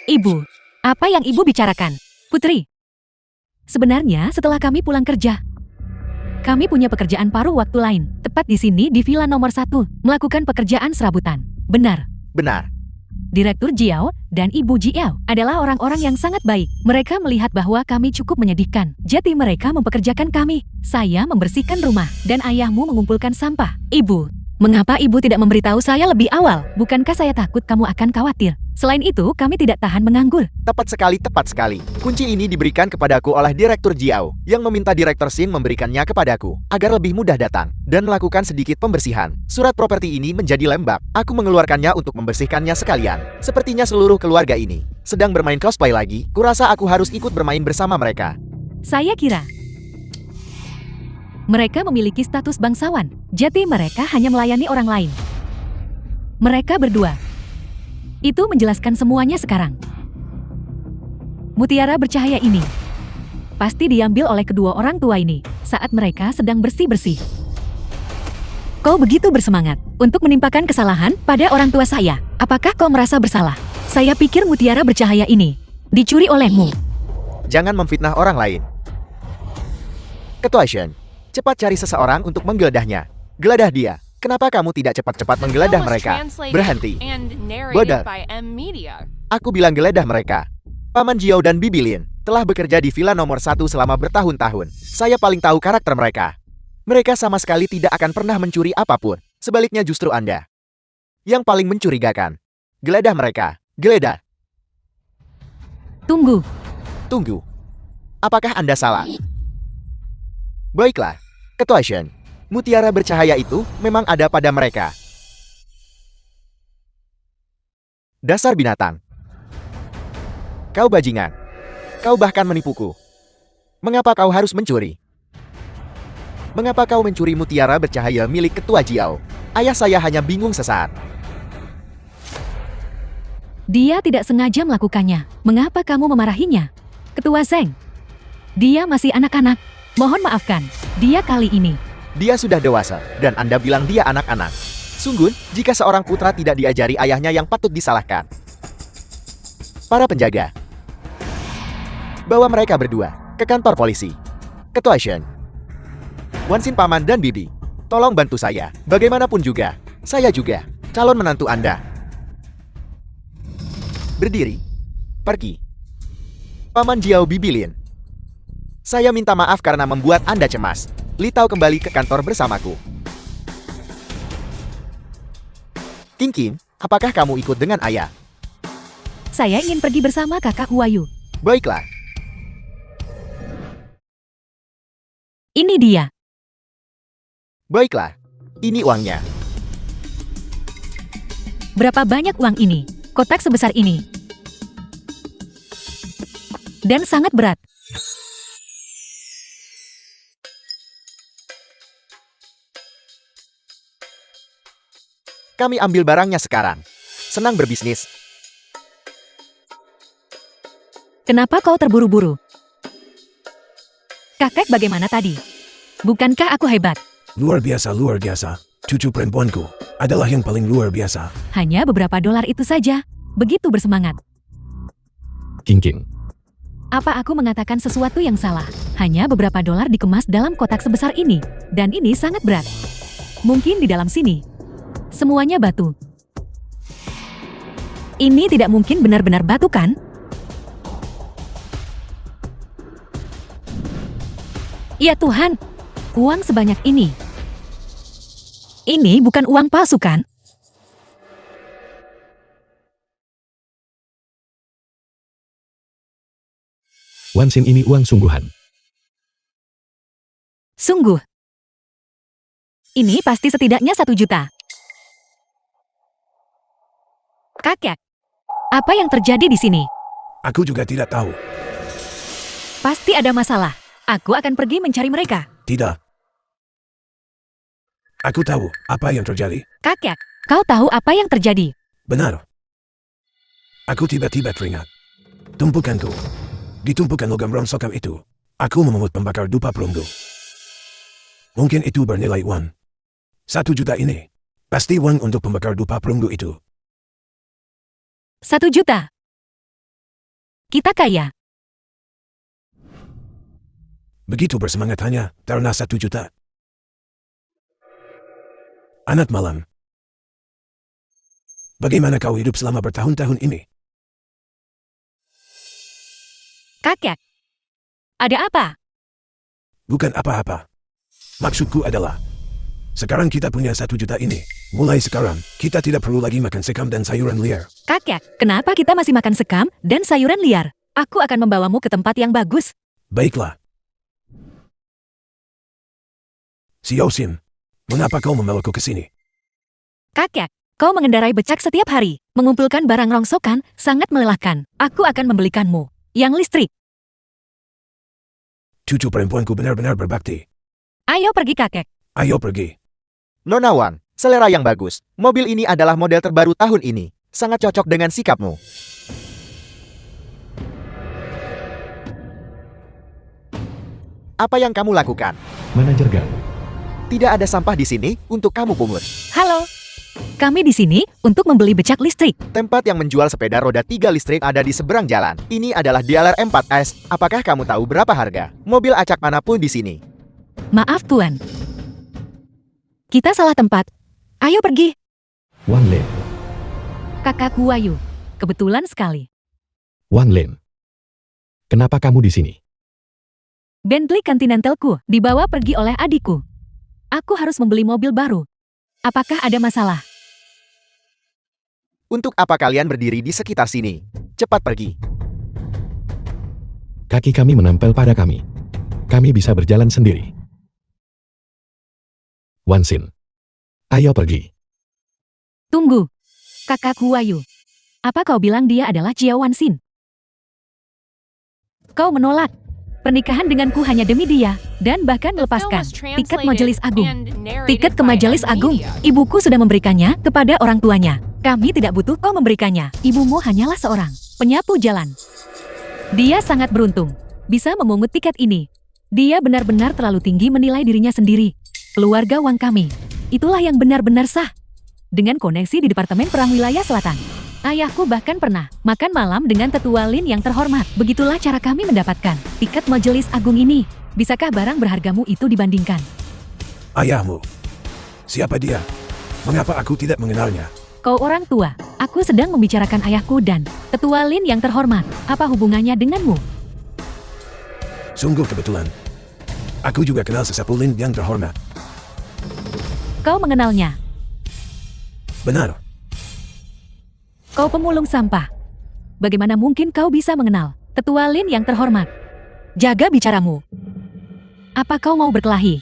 Ibu, apa yang ibu bicarakan? Putri, sebenarnya setelah kami pulang kerja, kami punya pekerjaan paruh waktu lain, tepat di sini di villa nomor 1, melakukan pekerjaan serabutan. Benar. Benar. Direktur Jiao dan Ibu Jiao adalah orang-orang yang sangat baik. Mereka melihat bahwa kami cukup menyedihkan. Jadi mereka mempekerjakan kami. Saya membersihkan rumah dan ayahmu mengumpulkan sampah. Ibu, mengapa ibu tidak memberitahu saya lebih awal? Bukankah saya takut kamu akan khawatir? Selain itu, kami tidak tahan menganggur. Tepat sekali. Kunci ini diberikan kepadaku oleh Direktur Jiao, yang meminta Direktur Shin memberikannya kepadaku, agar lebih mudah datang, dan melakukan sedikit pembersihan. Surat properti ini menjadi lembab. Aku mengeluarkannya untuk membersihkannya sekalian. Sepertinya seluruh keluarga ini sedang bermain cosplay lagi. Kurasa aku harus ikut bermain bersama mereka. Saya kira mereka memiliki status bangsawan, jadi mereka hanya melayani orang lain. Mereka berdua itu menjelaskan semuanya sekarang. Mutiara bercahaya ini pasti diambil oleh kedua orang tua ini saat mereka sedang bersih-bersih. Kau begitu bersemangat untuk menimpakan kesalahan pada orang tua saya. Apakah kau merasa bersalah? Saya pikir mutiara bercahaya ini dicuri olehmu. Jangan memfitnah orang lain. Ketua Shen, cepat cari seseorang untuk menggeledahnya. Geledah dia. Kenapa kamu tidak cepat-cepat menggeledah mereka? Berhenti. Bodoh. Aku bilang geledah mereka. Paman Jiao dan Bibi Lin telah bekerja di villa nomor 1 selama bertahun-tahun. Saya paling tahu karakter mereka. Mereka sama sekali tidak akan pernah mencuri apapun. Sebaliknya justru Anda yang paling mencurigakan. Geledah mereka, geledah. Tunggu. Tunggu. Apakah Anda salah? Baiklah, Ketua Shen. Mutiara bercahaya itu memang ada pada mereka. Dasar binatang. Kau bajingan. Kau bahkan menipuku. Mengapa kau harus mencuri? Mengapa kau mencuri mutiara bercahaya milik Ketua Jiao? Ayah saya hanya bingung sesaat. Dia tidak sengaja melakukannya. Mengapa kamu memarahinya? Ketua Zeng. Dia masih anak-anak. Mohon maafkan. Dia kali ini. Dia sudah dewasa, dan Anda bilang dia anak-anak. Sungguh, jika seorang putra tidak diajari ayahnya yang patut disalahkan. Para penjaga. Bawa mereka berdua ke kantor polisi. Ketua Shen. Wansin Paman dan Bibi. Tolong bantu saya. Bagaimanapun juga. Saya juga. Calon menantu Anda. Berdiri. Pergi. Paman Jiao Bibilin. Saya minta maaf karena membuat Anda cemas. Li Tao kembali ke kantor bersamaku. King King, apakah kamu ikut dengan ayah? Saya ingin pergi bersama kakak Huayu. Baiklah. Ini dia. Baiklah. Ini uangnya. Berapa banyak uang ini? Kotak sebesar ini. Dan sangat berat. Kami ambil barangnya sekarang. Senang berbisnis. Kenapa kau terburu-buru? Kakek bagaimana tadi? Bukankah aku hebat? Luar biasa, luar biasa. Cucu perempuanku adalah yang paling luar biasa. Hanya beberapa dolar itu saja. Begitu bersemangat. King King. Apa aku mengatakan sesuatu yang salah? Hanya beberapa dolar dikemas dalam kotak sebesar ini. Dan ini sangat berat. Mungkin di dalam sini. Semuanya batu. Ini tidak mungkin benar-benar batu, kan? Ya Tuhan, uang sebanyak ini. Ini bukan uang palsu, kan? Wansin ini uang sungguhan. Sungguh. Ini pasti setidaknya 1 juta. Kakek, apa yang terjadi di sini? Aku juga tidak tahu. Pasti ada masalah. Aku akan pergi mencari mereka. Tidak. Aku tahu apa yang terjadi. Kakek, kau tahu apa yang terjadi? Benar. Aku tiba-tiba teringat. Tumpukanku. Di tumpukan logam rongsokan itu, aku memungut pembakar dupa perunggu. Mungkin itu bernilai uang. 1 juta ini. Pasti uang untuk pembakar dupa perunggu itu. 1 juta. Kita kaya. Begitu bersemangat hanya karena 1 juta. Anak malam. Bagaimana kau hidup selama bertahun-tahun ini? Kakek, ada apa? Bukan apa-apa. Maksudku adalah, sekarang kita punya 1 juta ini. Mulai sekarang, kita tidak perlu lagi makan sekam dan sayuran liar. Kakek, kenapa kita masih makan sekam dan sayuran liar? Aku akan membawamu ke tempat yang bagus. Baiklah. Xiao Xin, mengapa kau membawaku ke sini? Kakek, kau mengendarai becak setiap hari. Mengumpulkan barang rongsokan sangat melelahkan. Aku akan membelikanmu yang listrik. Cucu perempuanku benar-benar berbakti. Ayo pergi, kakek. Ayo pergi. Nona Wang, selera yang bagus. Mobil ini adalah model terbaru tahun ini. Sangat cocok dengan sikapmu. Apa yang kamu lakukan? Manajer Gang. Tidak ada sampah di sini untuk kamu pungut. Halo. Kami di sini untuk membeli becak listrik. Tempat yang menjual sepeda roda 3 listrik ada di seberang jalan. Ini adalah dealer M4S. Apakah kamu tahu berapa harga? Mobil acak manapun di sini. Maaf, Tuan. Kita salah tempat. Ayo pergi. Wan Lin. Kakak Huayu. Kebetulan sekali. Wan Lin. Kenapa kamu di sini? Bentley Continentalku dibawa pergi oleh adikku. Aku harus membeli mobil baru. Apakah ada masalah? Untuk apa kalian berdiri di sekitar sini? Cepat pergi. Kaki kami menempel pada kami. Kami bisa berjalan sendiri. Wansin. Ayo pergi. Tunggu. Kakak Huayu. Apa kau bilang dia adalah Jiao Wanxin? Kau menolak. Pernikahan denganku hanya demi dia, dan bahkan The film melepaskan was tiket translated Majelis Agung. and narrated Tiket ke by Majelis Agung. Amelia. Ibuku sudah memberikannya kepada orang tuanya. Kami tidak butuh kau memberikannya. Ibumu hanyalah seorang penyapu jalan. Dia sangat beruntung bisa memungut tiket ini. Dia benar-benar terlalu tinggi menilai dirinya sendiri. Keluarga Wang kami. Itulah yang benar-benar sah. Dengan koneksi di Departemen Perang Wilayah Selatan. Ayahku bahkan pernah makan malam dengan tetua Lin yang terhormat. Begitulah cara kami mendapatkan tiket Majelis Agung ini. Bisakah barang berhargamu itu dibandingkan? Ayahmu. Siapa dia? Mengapa aku tidak mengenalnya? Kau orang tua. Aku sedang membicarakan ayahku dan tetua Lin yang terhormat. Apa hubungannya denganmu? Sungguh kebetulan. Aku juga kenal sesepuh Lin yang terhormat. Kau mengenalnya. Benar. Kau pemulung sampah. Bagaimana mungkin kau bisa mengenal tetua Lin yang terhormat? Jaga bicaramu. Apa kau mau berkelahi?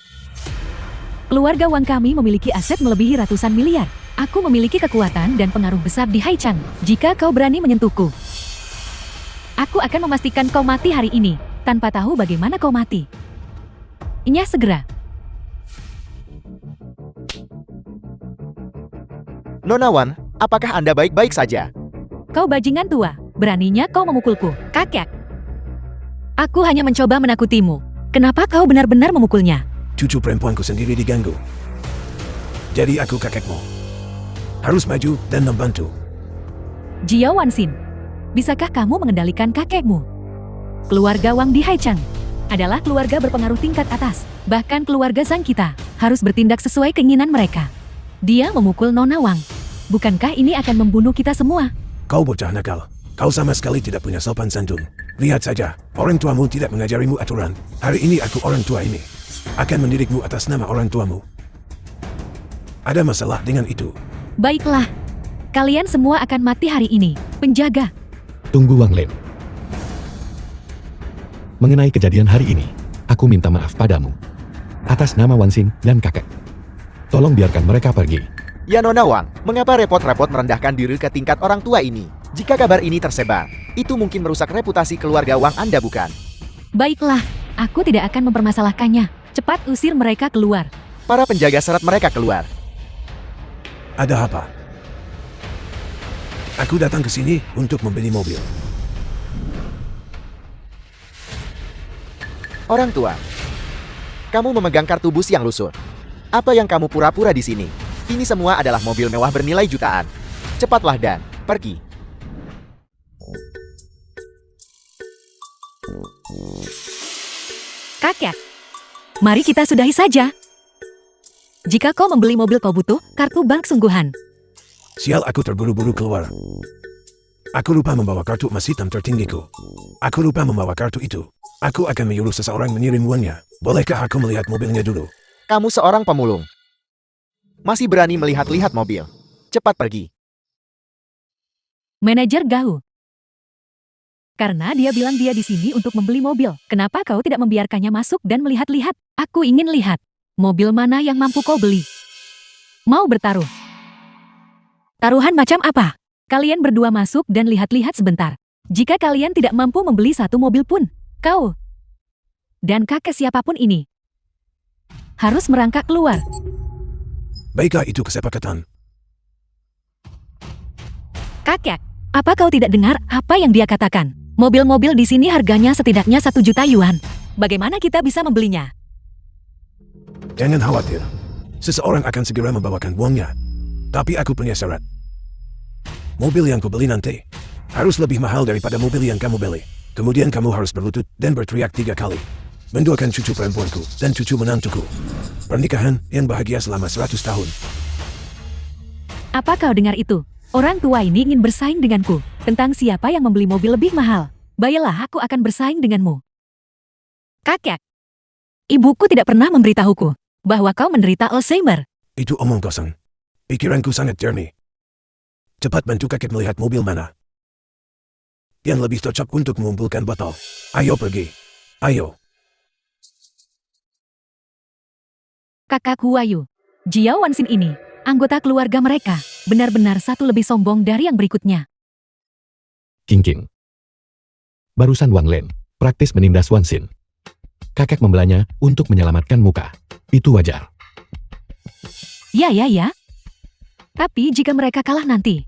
Keluarga Wang kami memiliki aset melebihi ratusan miliar. Aku memiliki kekuatan dan pengaruh besar di Haichang. Jika kau berani menyentuhku, aku akan memastikan kau mati hari ini, tanpa tahu bagaimana kau mati. Inyah segera. Nona Wan, apakah Anda baik-baik saja? Kau bajingan tua, beraninya kau memukulku, kakek. Aku hanya mencoba menakutimu. Kenapa kau benar-benar memukulnya? Cucu perempuanku sendiri diganggu. Jadi aku kakekmu. Harus maju dan membantu. Jiao Wanxin, bisakah kamu mengendalikan kakekmu? Keluarga Wang di Haichang adalah keluarga berpengaruh tingkat atas. Bahkan keluarga sang kita harus bertindak sesuai keinginan mereka. Dia memukul Nona Wang. Bukankah ini akan membunuh kita semua? Kau bocah nakal. Kau sama sekali tidak punya sopan santun. Lihat saja, orang tuamu tidak mengajarimu aturan. Hari ini aku orang tua ini akan mendidikmu atas nama orang tuamu. Ada masalah dengan itu. Baiklah. Kalian semua akan mati hari ini. Penjaga. Tunggu Wang Lin. Mengenai kejadian hari ini, aku minta maaf padamu. Atas nama Wanxin dan kakek. Tolong biarkan mereka pergi. Ya Nona Wang, mengapa repot-repot merendahkan diri ke tingkat orang tua ini? Jika kabar ini tersebar, itu mungkin merusak reputasi keluarga Wang Anda bukan? Baiklah. Aku tidak akan mempermasalahkannya. Cepat usir mereka keluar. Para penjaga seret mereka keluar. Ada apa? Aku datang ke sini untuk membeli mobil. Orang tua, kamu memegang kartu bus yang lusuh. Apa yang kamu pura-pura di sini? Ini semua adalah mobil mewah bernilai jutaan. Cepatlah dan pergi. Kakek. Mari kita sudahi saja. Jika kau membeli mobil kau butuh kartu bank sungguhan. Sial, aku terburu-buru keluar. Aku lupa membawa kartu emas hitam tertinggiku. Aku lupa membawa kartu itu. Aku akan menyuruh seseorang mengirim uangnya. Bolehkah aku melihat mobilnya dulu? Kamu seorang pemulung. Masih berani melihat-lihat mobil. Cepat pergi. Manajer Gao. Karena dia bilang dia di sini untuk membeli mobil. Kenapa kau tidak membiarkannya masuk dan melihat-lihat? Aku ingin lihat. Mobil mana yang mampu kau beli? Mau bertaruh? Taruhan macam apa? Kalian berdua masuk dan lihat-lihat sebentar. Jika kalian tidak mampu membeli satu mobil pun, kau dan kakek siapapun ini harus merangkak keluar. Baiklah, itu kesepakatan. Kakek, apa kau tidak dengar apa yang dia katakan? Mobil-mobil di sini harganya setidaknya 1 juta yuan. Bagaimana kita bisa membelinya? Jangan khawatir. Seseorang akan segera membawakan uangnya. Tapi aku punya syarat. Mobil yang kubeli nanti harus lebih mahal daripada mobil yang kamu beli. Kemudian kamu harus berlutut dan berteriak 3 kali. Mendoakan cucu perempuanku dan cucu menantuku. Pernikahan yang bahagia selama 100 tahun. Apa kau dengar itu? Orang tua ini ingin bersaing denganku tentang siapa yang membeli mobil lebih mahal. Baiklah, aku akan bersaing denganmu. Kakek, ibuku tidak pernah memberitahuku bahwa kau menderita Alzheimer. Itu omong kosong. Pikiranku sangat jernih. Cepat bantu kakek melihat mobil mana yang lebih cocok untuk mengumpulkan botol. Ayo pergi. Ayo. Kakak Huayu, Jiao Wanxin ini, anggota keluarga mereka, benar-benar satu lebih sombong dari yang berikutnya. King. Barusan Wang Len, praktis menindas Wanxin. Kakek membelanya untuk menyelamatkan muka. Itu wajar. Ya. Tapi jika mereka kalah nanti,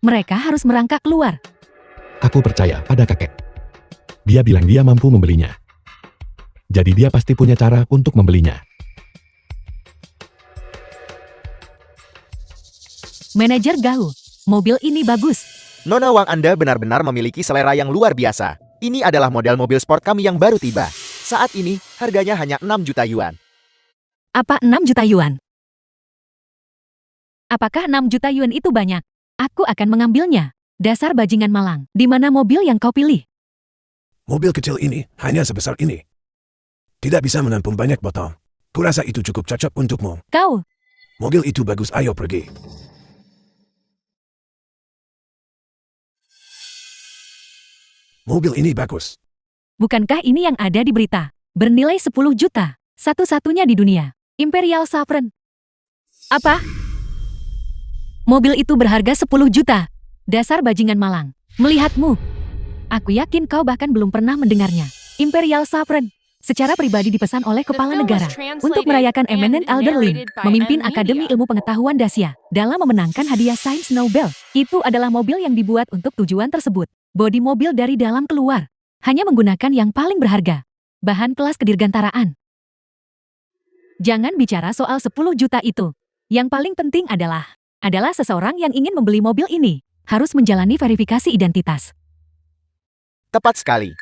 mereka harus merangkak keluar. Aku percaya pada kakek. Dia bilang dia mampu membelinya. Jadi dia pasti punya cara untuk membelinya. Manajer Gao, mobil ini bagus. Nona Wang, Anda benar-benar memiliki selera yang luar biasa. Ini adalah model mobil sport kami yang baru tiba. Saat ini, harganya hanya 6 juta yuan. Apa 6 juta yuan? Apakah 6 juta yuan itu banyak? Aku akan mengambilnya. Dasar bajingan malang. Di mana mobil yang kau pilih? Mobil kecil ini hanya sebesar ini. Tidak bisa menampung banyak botol. Kurasa itu cukup cocok untukmu. Kau, Mobil itu bagus, ayo pergi. Mobil ini bagus. bukankah ini yang ada di berita? Bernilai 10 juta. Satu-satunya di dunia. Imperial Saffron. Apa? Mobil itu berharga 10 juta. Dasar bajingan malang. Melihatmu. Aku yakin kau bahkan belum pernah mendengarnya. Imperial Saffron. Secara pribadi dipesan oleh kepala negara untuk merayakan Eminent Elder Lin, memimpin Akademi Ilmu Pengetahuan Dacia, dalam memenangkan hadiah Sains Nobel. Itu adalah mobil yang dibuat untuk tujuan tersebut. Bodi mobil dari dalam keluar. Hanya menggunakan yang paling berharga. Bahan kelas kedirgantaraan. Jangan bicara soal 10 juta itu. Yang paling penting adalah seseorang yang ingin membeli mobil ini harus menjalani verifikasi identitas. Tepat sekali.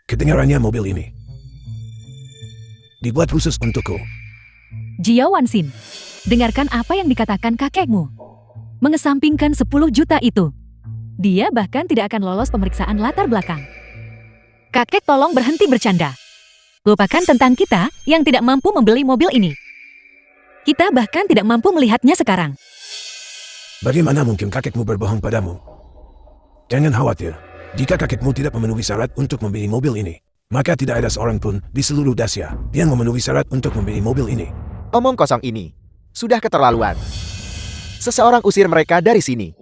Kedengarannya mobil ini dibuat khusus untukku. Jiao Wanxin, dengarkan apa yang dikatakan kakekmu. Mengesampingkan 10 juta itu, dia bahkan tidak akan lolos pemeriksaan latar belakang. Kakek tolong berhenti bercanda. Lupakan tentang kita yang tidak mampu membeli mobil ini. Kita bahkan tidak mampu melihatnya sekarang. Bagaimana mungkin kakekmu berbohong padamu? Jangan khawatir. Jika kakekmu tidak memenuhi syarat untuk membeli mobil ini, maka tidak ada seorang pun di seluruh Dacia yang memenuhi syarat untuk membeli mobil ini. Omong kosong ini. Sudah keterlaluan. Seseorang usir mereka dari sini.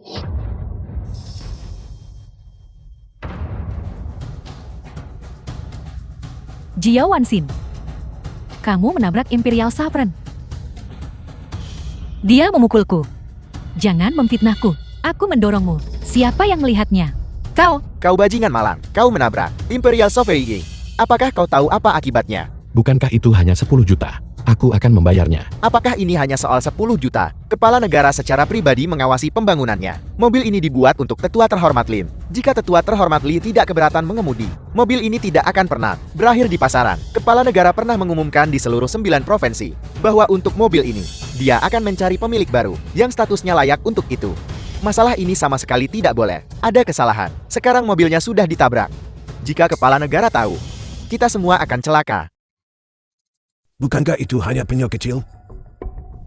Jiao Wanxin, kamu menabrak Imperial Saffron. Dia memukulku. Jangan memfitnahku. Aku mendorongmu. Siapa yang melihatnya? Kau. Kau bajingan malang. Kau menabrak Imperial Saffron. Apakah kau tahu apa akibatnya? Bukankah itu hanya 10 juta? Aku akan membayarnya. Apakah ini hanya soal 10 juta? Kepala negara secara pribadi mengawasi pembangunannya. Mobil ini dibuat untuk tetua terhormat Lin. Jika tetua terhormat Li tidak keberatan mengemudi, mobil ini tidak akan pernah berakhir di pasaran. Kepala negara pernah mengumumkan di seluruh 9 provinsi bahwa untuk mobil ini, dia akan mencari pemilik baru yang statusnya layak untuk itu. Masalah ini sama sekali tidak boleh. Ada kesalahan. Sekarang mobilnya sudah ditabrak. Jika kepala negara tahu, kita semua akan celaka. Bukankah itu hanya penyok kecil?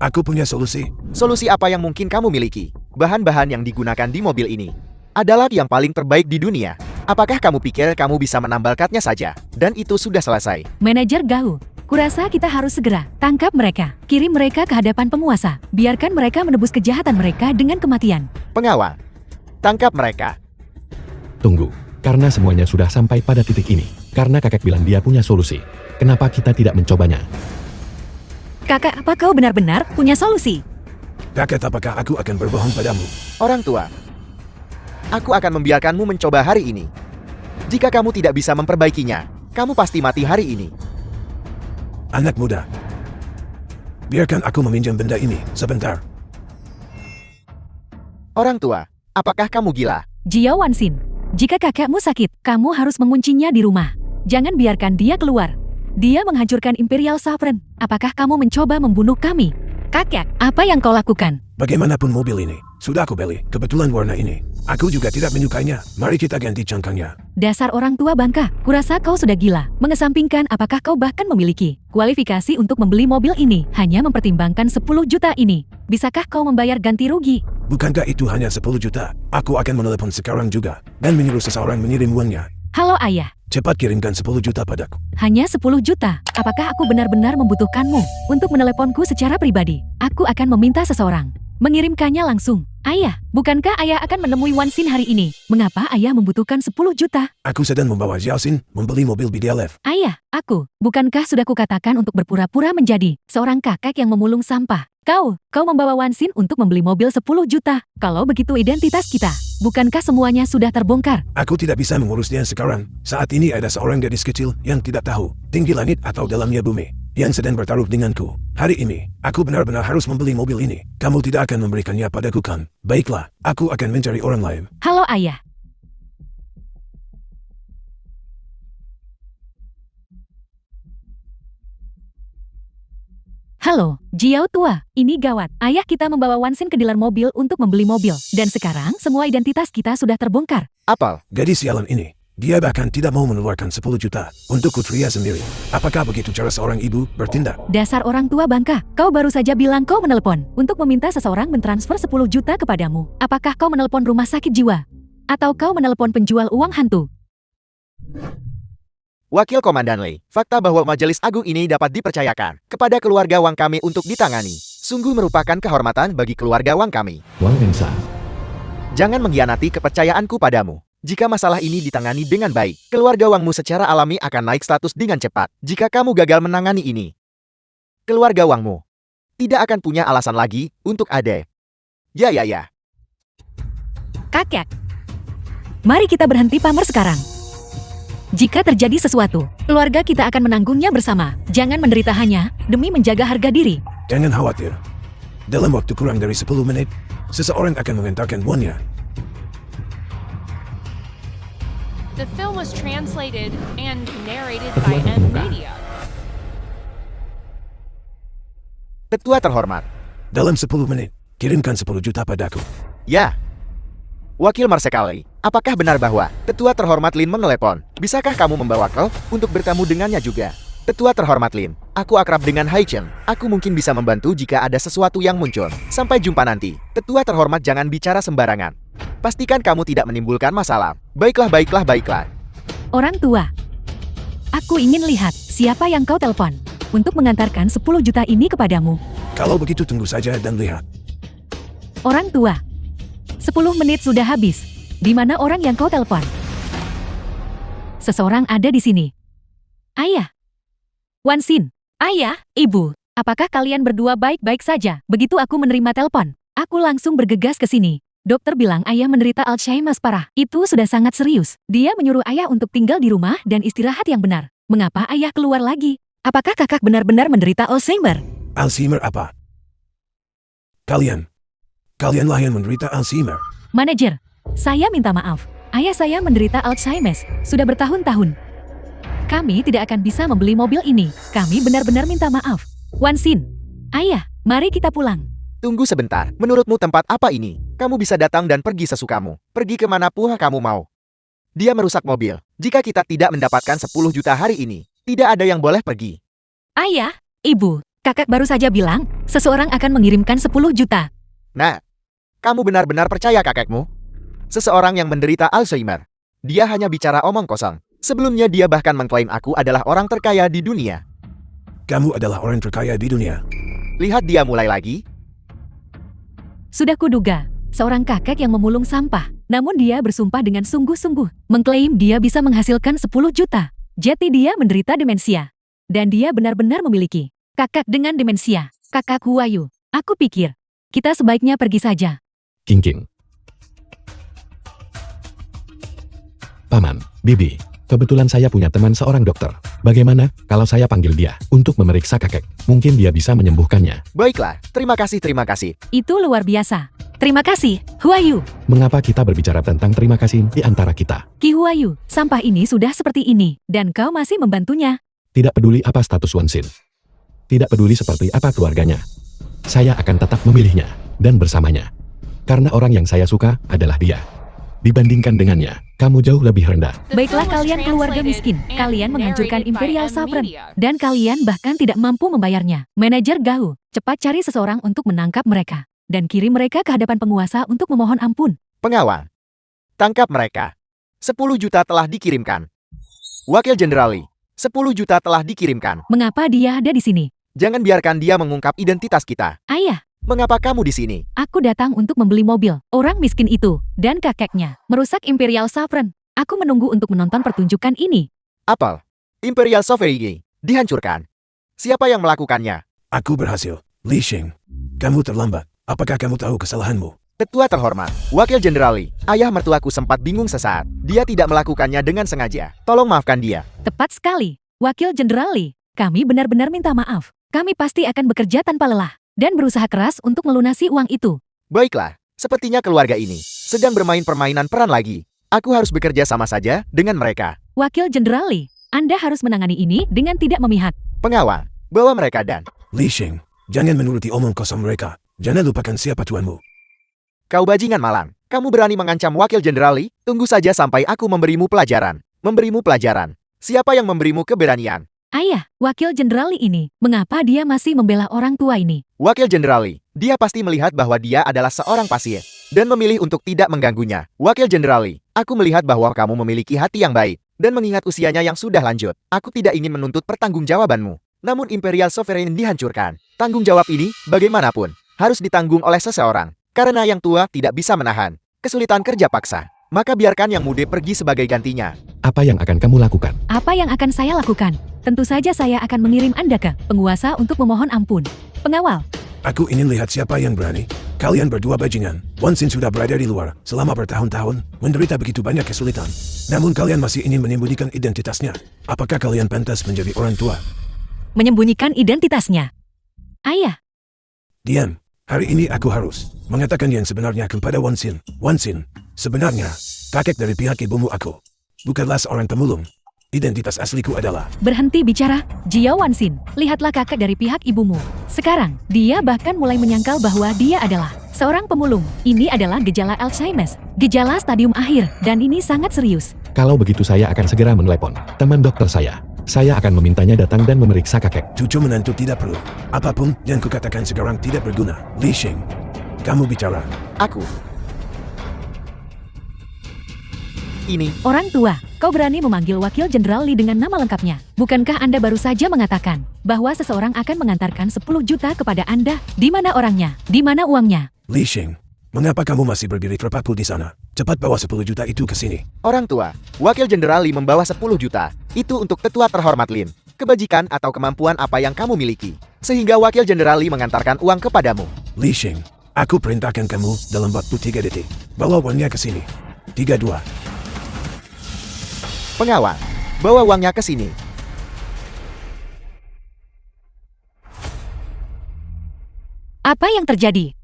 Aku punya solusi. Solusi apa yang mungkin kamu miliki? Bahan-bahan yang digunakan di mobil ini adalah yang paling terbaik di dunia. Apakah kamu pikir kamu bisa menambalkannya saja? Dan itu sudah selesai. Manajer Gao, kurasa kita harus segera tangkap mereka. Kirim mereka ke hadapan penguasa. Biarkan mereka menebus kejahatan mereka dengan kematian. Pengawal, tangkap mereka. Tunggu, karena semuanya sudah sampai pada titik ini. Karena kakek bilang dia punya solusi. Kenapa kita tidak mencobanya? Kakak, apa kau benar-benar punya solusi? Kakek, apakah aku akan berbohong padamu? Orang tua, aku akan membiarkanmu mencoba hari ini. Jika kamu tidak bisa memperbaikinya, kamu pasti mati hari ini. Anak muda, biarkan aku meminjam benda ini sebentar. Orang tua, apakah kamu gila? Jiao Wanxin, jika kakekmu sakit, kamu harus menguncinya di rumah. Jangan biarkan dia keluar. Dia menghancurkan Imperial Saffron. Apakah kamu mencoba membunuh kami? Kakek, apa yang kau lakukan? Bagaimanapun mobil ini, sudah aku beli, kebetulan warna ini. Aku juga tidak menyukainya. Mari kita ganti cangkangnya. Dasar orang tua bangka, kurasa kau sudah gila. Mengesampingkan apakah kau bahkan memiliki kualifikasi untuk membeli mobil ini, hanya mempertimbangkan 10 juta ini. Bisakah kau membayar ganti rugi? Bukankah itu hanya 10 juta? Aku akan menelepon sekarang juga dan menyuruh seseorang mengirim uangnya. Halo ayah, Cepat kirimkan 10 juta padaku. hanya 10 juta. Apakah aku benar-benar membutuhkanmu untuk meneleponku secara pribadi? Aku akan meminta seseorang mengirimkannya langsung. Ayah, bukankah ayah akan menemui Wansin hari ini? Mengapa ayah membutuhkan 10 juta? Aku sedang membawa Xiaoxin membeli mobil BDLF. Ayah, bukankah sudah kukatakan untuk berpura-pura menjadi seorang kakek yang memulung sampah? Kau membawa Wansin untuk membeli mobil 10 juta. Kalau begitu identitas kita, bukankah semuanya sudah terbongkar? Aku tidak bisa mengurusnya sekarang. Saat ini ada seorang gadis kecil yang tidak tahu tinggi langit atau dalamnya bumi yang sedang bertaruh denganku. Hari ini, aku benar-benar harus membeli mobil ini. Kamu tidak akan memberikannya padaku kan? Baiklah, aku akan mencari orang lain. Halo ayah. Halo, Jiao tua. Ini gawat. Ayah kita membawa Wansin ke dealer mobil untuk membeli mobil. Dan sekarang semua identitas kita sudah terbongkar. Apel, Gadis sialan ini, dia bahkan tidak mau mengeluarkan 10 juta untuk Kutria sendiri. Apakah begitu cara seorang ibu bertindak? Dasar orang tua bangka. Kau baru saja bilang kau menelepon untuk meminta seseorang mentransfer 10 juta kepadamu. Apakah kau menelepon rumah sakit jiwa? Atau kau menelepon penjual uang hantu? Wakil Komandan Lei, fakta bahwa Majelis Agung ini dapat dipercayakan kepada keluarga Wang kami untuk ditangani. Sungguh merupakan kehormatan bagi keluarga Wang kami. Wang Mensa. Jangan mengkhianati kepercayaanku padamu. Jika masalah ini ditangani dengan baik, keluarga Wangmu secara alami akan naik status dengan cepat. Jika kamu gagal menangani ini, keluarga Wangmu tidak akan punya alasan lagi untuk ada. Ya. Kakek. Mari kita berhenti pamer sekarang. Jika terjadi sesuatu, keluarga kita akan menanggungnya bersama. Jangan menderita hanya demi menjaga harga diri. Jangan khawatir. Dalam waktu kurang dari 10 menit, seseorang akan mengantarkan uangnya. The film was translated and narrated Ketua by M terbuka. Media. Ketua terhormat. Dalam 10 menit, kirimkan 10 juta padaku. Ya. Wakil Marsekali, apakah benar bahwa Ketua terhormat Lin menelepon? Bisakah kamu membawa kau untuk bertemu dengannya juga? Ketua terhormat Lin, aku akrab dengan Hai Chen. Aku mungkin bisa membantu jika ada sesuatu yang muncul. Sampai jumpa nanti. Ketua terhormat jangan bicara sembarangan. Pastikan kamu tidak menimbulkan masalah. Baiklah. Orang tua. Aku ingin lihat siapa yang kau telepon untuk mengantarkan 10 juta ini kepadamu. Kalau begitu tunggu saja dan lihat. Orang tua. 10 menit sudah habis. Di mana orang yang kau telepon? Seseorang ada di sini. Ayah. Wansin. Ayah, ibu. Apakah kalian berdua baik-baik saja? Begitu aku menerima telepon, aku langsung bergegas ke sini. Dokter bilang ayah menderita Alzheimer parah. Itu sudah sangat serius. Dia menyuruh ayah untuk tinggal di rumah dan istirahat yang benar. Mengapa ayah keluar lagi? Apakah kakak benar-benar menderita Alzheimer? Alzheimer apa? Kalianlah yang menderita Alzheimer. Manajer, saya minta maaf. Ayah saya menderita Alzheimer sudah bertahun-tahun. Kami tidak akan bisa membeli mobil ini. Kami benar-benar minta maaf. Wansin, ayah, mari kita pulang. Tunggu sebentar. Menurutmu tempat apa ini? Kamu bisa datang dan pergi sesukamu. Pergi kemanapun kamu mau. Dia merusak mobil. Jika kita tidak mendapatkan 10 juta hari ini, tidak ada yang boleh pergi. Ayah, ibu, kakak baru saja bilang seseorang akan mengirimkan 10 juta. Nah, kamu benar-benar percaya kakekmu? Seseorang yang menderita Alzheimer. Dia hanya bicara omong kosong. Sebelumnya dia bahkan mengklaim aku adalah orang terkaya di dunia. Kamu adalah orang terkaya di dunia. Lihat dia mulai lagi. Sudah kuduga, seorang kakek yang memulung sampah. Namun dia bersumpah dengan sungguh-sungguh, mengklaim dia bisa menghasilkan 10 juta. Jadi dia menderita demensia. Dan dia benar-benar memiliki kakak dengan demensia. Kakak Huayu, aku pikir kita sebaiknya pergi saja. King. Paman, Bibi, kebetulan saya punya teman seorang dokter. Bagaimana kalau saya panggil dia untuk memeriksa kakek? Mungkin dia bisa menyembuhkannya. Baiklah, terima kasih. Itu luar biasa. Terima kasih, Huayu. Mengapa kita berbicara tentang terima kasih di antara kita? Ki Huayu, sampah ini sudah seperti ini, dan kau masih membantunya. Tidak peduli apa status Wansin. Tidak peduli seperti apa keluarganya. Saya akan tetap memilihnya dan bersamanya. Karena orang yang saya suka adalah dia. Dibandingkan dengannya, kamu jauh lebih rendah. The Baiklah film was kalian keluarga translated miskin. and Kalian menghancurkan narrated by Imperial M Sovereign. Media. Dan kalian bahkan tidak mampu membayarnya. Manajer Gao, cepat cari seseorang untuk menangkap mereka. Dan kirim mereka ke hadapan penguasa untuk memohon ampun. Pengawal. Tangkap mereka. 10 juta telah dikirimkan. Wakil Jenderali. 10 juta telah dikirimkan. Mengapa dia ada di sini? Jangan biarkan dia mengungkap identitas kita. Ayah, Mengapa kamu di sini? aku datang untuk membeli mobil. Orang miskin itu dan kakeknya merusak Imperial Sovereign. Aku menunggu untuk menonton pertunjukan ini. Apel. Imperial Sovereignty. Dihancurkan. Siapa yang melakukannya? Aku berhasil. Li Xing. Kamu terlambat. Apakah kamu tahu kesalahanmu? Ketua terhormat, Wakil Jenderali, ayah mertuaku sempat bingung sesaat. Dia tidak melakukannya dengan sengaja. Tolong maafkan dia. Tepat sekali. Wakil Jenderali, kami benar-benar minta maaf. Kami pasti akan bekerja tanpa lelah dan berusaha keras untuk melunasi uang itu. Baiklah, sepertinya keluarga ini sedang bermain permainan peran lagi. Aku harus bekerja sama saja dengan mereka. Wakil Jenderali, Anda harus menangani ini dengan tidak memihak. Pengawal, bawa mereka dan... Li Xing, jangan menuruti omong kosong mereka. Jangan lupakan siapa tuanmu. Kau bajingan malang. Kamu berani mengancam Wakil Jenderali? Tunggu saja sampai aku memberimu pelajaran. Memberimu pelajaran. Siapa yang memberimu keberanian? Ayah, Wakil Jenderali ini, mengapa dia masih membela orang tua ini? Wakil Jenderali, dia pasti melihat bahwa dia adalah seorang pasien dan memilih untuk tidak mengganggunya. Wakil Jenderali, aku melihat bahwa kamu memiliki hati yang baik dan mengingat usianya yang sudah lanjut, aku tidak ingin menuntut pertanggungjawabanmu. Namun Imperial Sovereign dihancurkan. Tanggung jawab ini, bagaimanapun, harus ditanggung oleh seseorang. Karena yang tua tidak bisa menahan kesulitan kerja paksa, maka biarkan yang muda pergi sebagai gantinya. Apa yang akan kamu lakukan? Apa yang akan saya lakukan? Tentu saja saya akan mengirim Anda ke penguasa untuk memohon ampun. Pengawal, Aku ingin lihat siapa yang berani. Kalian berdua bajingan. Wan Xin sudah berada di luar selama bertahun-tahun, menderita begitu banyak kesulitan. Namun kalian masih ingin menyembunyikan identitasnya. Apakah kalian pantas menjadi orang tua? menyembunyikan identitasnya. Ayah, Diam. Hari ini aku harus mengatakan yang sebenarnya kepada Wan Xin. Wan Xin, sebenarnya kakek dari pihak ibumu aku. Bukanlah seorang pemulung. Identitas asliku adalah... berhenti bicara. Jia Wanxin, lihatlah kakak dari pihak ibumu. Sekarang, dia bahkan mulai menyangkal bahwa dia adalah seorang pemulung. Ini adalah gejala Alzheimer, gejala stadium akhir, dan ini sangat serius. Kalau begitu saya akan segera menelepon teman dokter saya. Saya akan memintanya datang dan memeriksa kakek. Cucu menantu tidak perlu. Apapun yang kukatakan sekarang tidak berguna. Li Xing, kamu bicara. Aku. Ini, Orang tua, kau berani memanggil Wakil Jenderal Li dengan nama lengkapnya. Bukankah Anda baru saja mengatakan bahwa seseorang akan mengantarkan 10 juta kepada Anda? Di mana orangnya? Di mana uangnya? Li Xing, mengapa kamu masih berdiri terpaku di sana? Cepat bawa 10 juta itu ke sini. orang tua, Wakil Jenderal Li membawa 10 juta. Itu untuk tetua terhormat Lin. Kebajikan atau kemampuan apa yang kamu miliki. Sehingga Wakil Jenderal Li mengantarkan uang kepadamu. Li Xing, aku perintahkan kamu dalam waktu 3 detik. Bawa uangnya ke sini. 3, 2. Pengawal, bawa uangnya ke sini. Apa yang terjadi?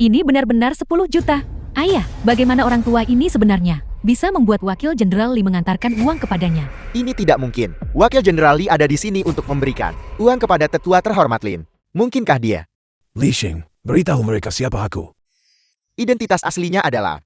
Ini benar-benar 10 juta. Ayah, bagaimana orang tua ini sebenarnya bisa membuat Wakil Jenderal Li mengantarkan uang kepadanya? Ini tidak mungkin. Wakil Jenderal Li ada di sini untuk memberikan uang kepada tetua terhormat Lin. Mungkinkah dia? Li Xing, beritahu mereka siapa aku. Identitas aslinya adalah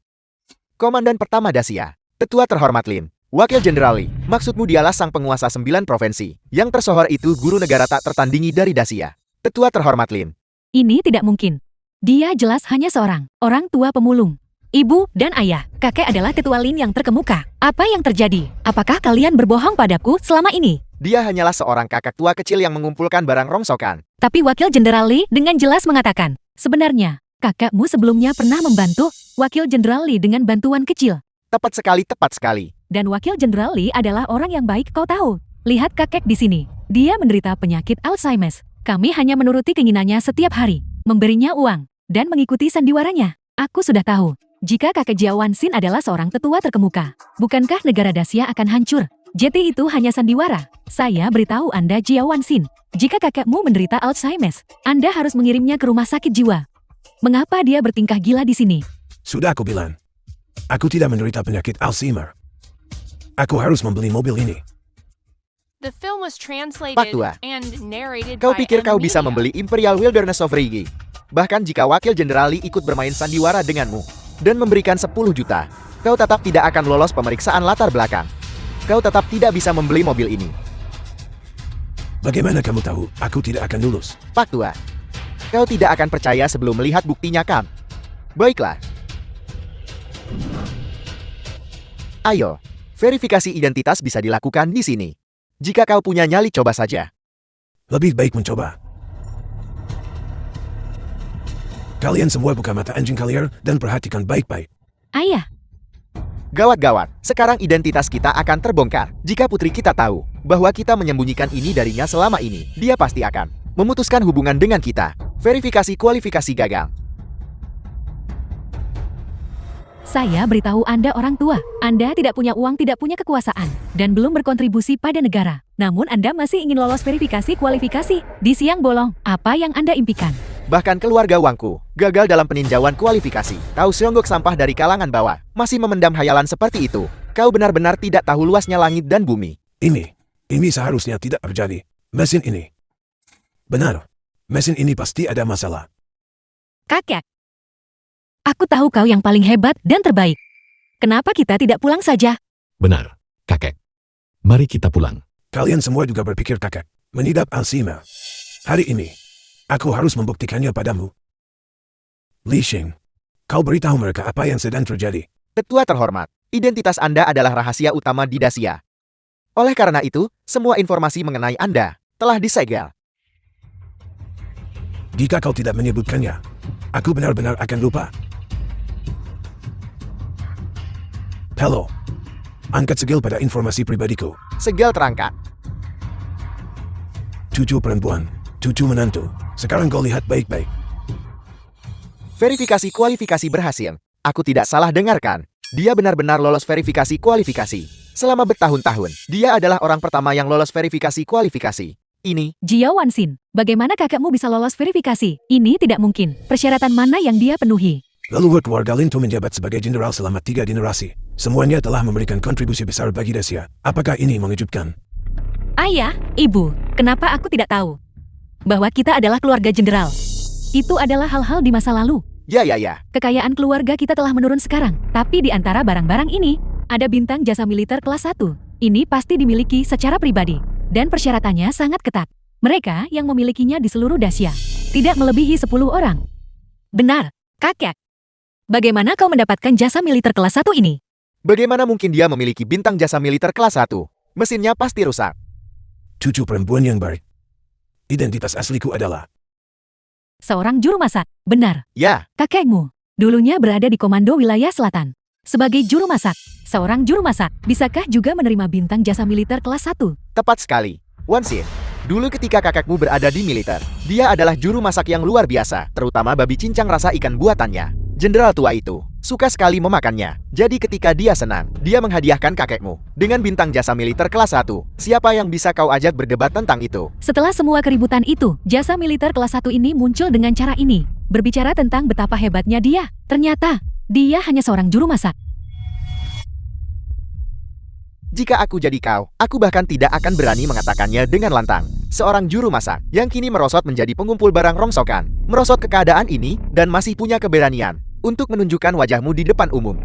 Komandan Pertama Dacia, tetua terhormat Lin. Wakil Jenderal Li, maksudmu dialah sang penguasa 9 provinsi. Yang tersohor itu guru negara tak tertandingi dari Dacia. Tetua terhormat Lin. Ini tidak mungkin. Dia jelas hanya seorang orang tua pemulung. Ibu dan ayah, kakek adalah ketua Lin yang terkemuka. Apa yang terjadi? Apakah kalian berbohong padaku selama ini? Dia hanyalah seorang kakak tua kecil yang mengumpulkan barang rongsokan. Tapi Wakil Jenderal Li dengan jelas mengatakan, sebenarnya, kakakmu sebelumnya pernah membantu Wakil Jenderal Li dengan bantuan kecil. Tepat sekali, tepat sekali. Dan Wakil Jenderal Li adalah orang yang baik, kau tahu. Lihat kakek di sini. Dia menderita penyakit Alzheimer. Kami hanya menuruti keinginannya setiap hari, memberinya uang, dan mengikuti sandiwaranya. Aku sudah tahu, jika kakek Jia Wanxin adalah seorang tetua terkemuka, bukankah negara Dacia akan hancur? JT itu hanya sandiwara. Saya beritahu Anda Jia Wanxin, jika kakekmu menderita Alzheimer, Anda harus mengirimnya ke rumah sakit jiwa. Mengapa dia bertingkah gila di sini? Sudah aku bilang. Aku tidak menderita penyakit Alzheimer. Aku harus membeli mobil ini. The film was translated Pak Tua, and narrated Kau by pikir M kau bisa Media. membeli Imperial Wilderness of Rigi? Bahkan jika Wakil Jenderal Li ikut bermain sandiwara denganmu, dan memberikan 10 juta, kau tetap tidak akan lolos pemeriksaan latar belakang. Kau tetap tidak bisa membeli mobil ini. Bagaimana kamu tahu aku tidak akan lulus? Pak Tua, kau tidak akan percaya sebelum melihat buktinya kan? Baiklah. Ayo, verifikasi identitas bisa dilakukan di sini. Jika kau punya nyali, coba saja. Lebih baik mencoba. Kalian semua buka mata anjing kalian dan perhatikan baik-baik. Ayah, Gawat-gawat, sekarang identitas kita akan terbongkar. Jika putri kita tahu bahwa kita menyembunyikan ini darinya selama ini, dia pasti akan memutuskan hubungan dengan kita. Verifikasi kualifikasi gagal. saya beritahu Anda orang tua, Anda tidak punya uang, tidak punya kekuasaan, dan belum berkontribusi pada negara. Namun Anda masih ingin lolos verifikasi kualifikasi. Di siang bolong, apa yang Anda impikan? Bahkan keluarga Wangku gagal dalam peninjauan kualifikasi. Kau seonggok sampah dari kalangan bawah, masih memendam hayalan seperti itu. Kau benar-benar tidak tahu luasnya langit dan bumi. Ini seharusnya tidak terjadi. Mesin ini. Benar. Mesin ini pasti ada masalah. Kakek, aku tahu kau yang paling hebat dan terbaik. Kenapa kita tidak pulang saja? Benar, kakek. Mari kita pulang. Kalian semua juga berpikir kakek. Menidap Alzheimer. Hari ini, aku harus membuktikannya padamu. Li Xing, kau beritahu mereka apa yang sedang terjadi. Tetua terhormat, identitas Anda adalah rahasia utama di Dacia. Oleh karena itu, semua informasi mengenai Anda telah disegel. Jika kau tidak menyebutkannya, aku benar-benar akan lupa. Halo. Angkat segel pada informasi pribadiku. Segel terangkat. Cucu perempuan, cucu menantu. Sekarang kau lihat baik-baik. Verifikasi kualifikasi berhasil. Aku tidak salah dengarkan. Dia benar-benar lolos verifikasi kualifikasi. Selama bertahun-tahun, dia adalah orang pertama yang lolos verifikasi kualifikasi. Ini, Jiao Wanxin, bagaimana kakakmu bisa lolos verifikasi? Ini tidak mungkin. Persyaratan mana yang dia penuhi? Leluhur keluarga Lintu menjabat sebagai jenderal selama 3 generasi. Semuanya telah memberikan kontribusi besar bagi Dacia. Apakah ini mengejutkan? Ayah, ibu, kenapa aku tidak tahu bahwa kita adalah keluarga jenderal? Itu adalah hal-hal di masa lalu. ya. Kekayaan keluarga kita telah menurun sekarang. Tapi di antara barang-barang ini, ada bintang jasa militer kelas 1. Ini pasti dimiliki secara pribadi. Dan persyaratannya sangat ketat. Mereka yang memilikinya di seluruh Dacia. Tidak melebihi 10 orang. Benar, kakek. Bagaimana kau mendapatkan jasa militer kelas 1 ini? Bagaimana mungkin dia memiliki bintang jasa militer kelas 1? Mesinnya pasti rusak. Cucu perempuan yang baik. Identitas asliku adalah... Seorang juru masak. Benar, Ya, kakekmu dulunya berada di Komando Wilayah Selatan. Sebagai juru masak, seorang juru masak, bisakah juga menerima bintang jasa militer kelas 1? tepat sekali. Wanxin, dulu ketika kakakmu berada di militer, dia adalah juru masak yang luar biasa, terutama babi cincang rasa ikan buatannya. Jenderal tua itu suka sekali memakannya. Jadi ketika dia senang, dia menghadiahkan kakekmu dengan bintang jasa militer kelas 1. Siapa yang bisa kau ajak berdebat tentang itu? Setelah semua keributan itu, jasa militer kelas 1 ini muncul dengan cara ini. Berbicara tentang betapa hebatnya dia. Ternyata, dia hanya seorang juru masak. Jika aku jadi kau, aku bahkan tidak akan berani mengatakannya dengan lantang. Seorang juru masak yang kini merosot menjadi pengumpul barang rongsokan, merosot ke keadaan ini dan masih punya keberanian untuk menunjukkan wajahmu di depan umum.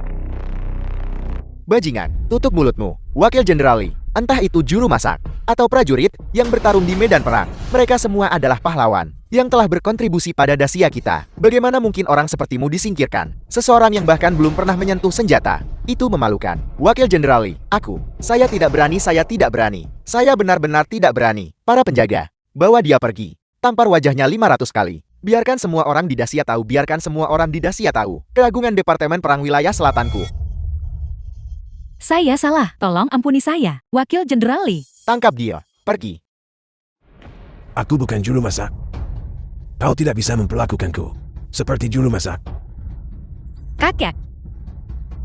Bajingan, tutup mulutmu. Wakil Jenderal Li, entah itu juru masak atau prajurit yang bertarung di medan perang, mereka semua adalah pahlawan yang telah berkontribusi pada Dacia kita. Bagaimana mungkin orang sepertimu disingkirkan? Seseorang yang bahkan belum pernah menyentuh senjata. Itu memalukan. Wakil Jenderal Li, saya tidak berani, saya tidak berani. Saya benar-benar tidak berani. Para penjaga, bawa dia pergi. Tampar wajahnya 500 kali. Biarkan semua orang di Dacia tahu, biarkan semua orang di Dacia tahu. Keagungan Departemen Perang Wilayah Selatanku. Saya salah, tolong ampuni saya, Wakil Jenderal Li. Tangkap dia, pergi. Aku bukan juru masak. Kau tidak bisa memperlakukanku seperti juru masak. Kakek,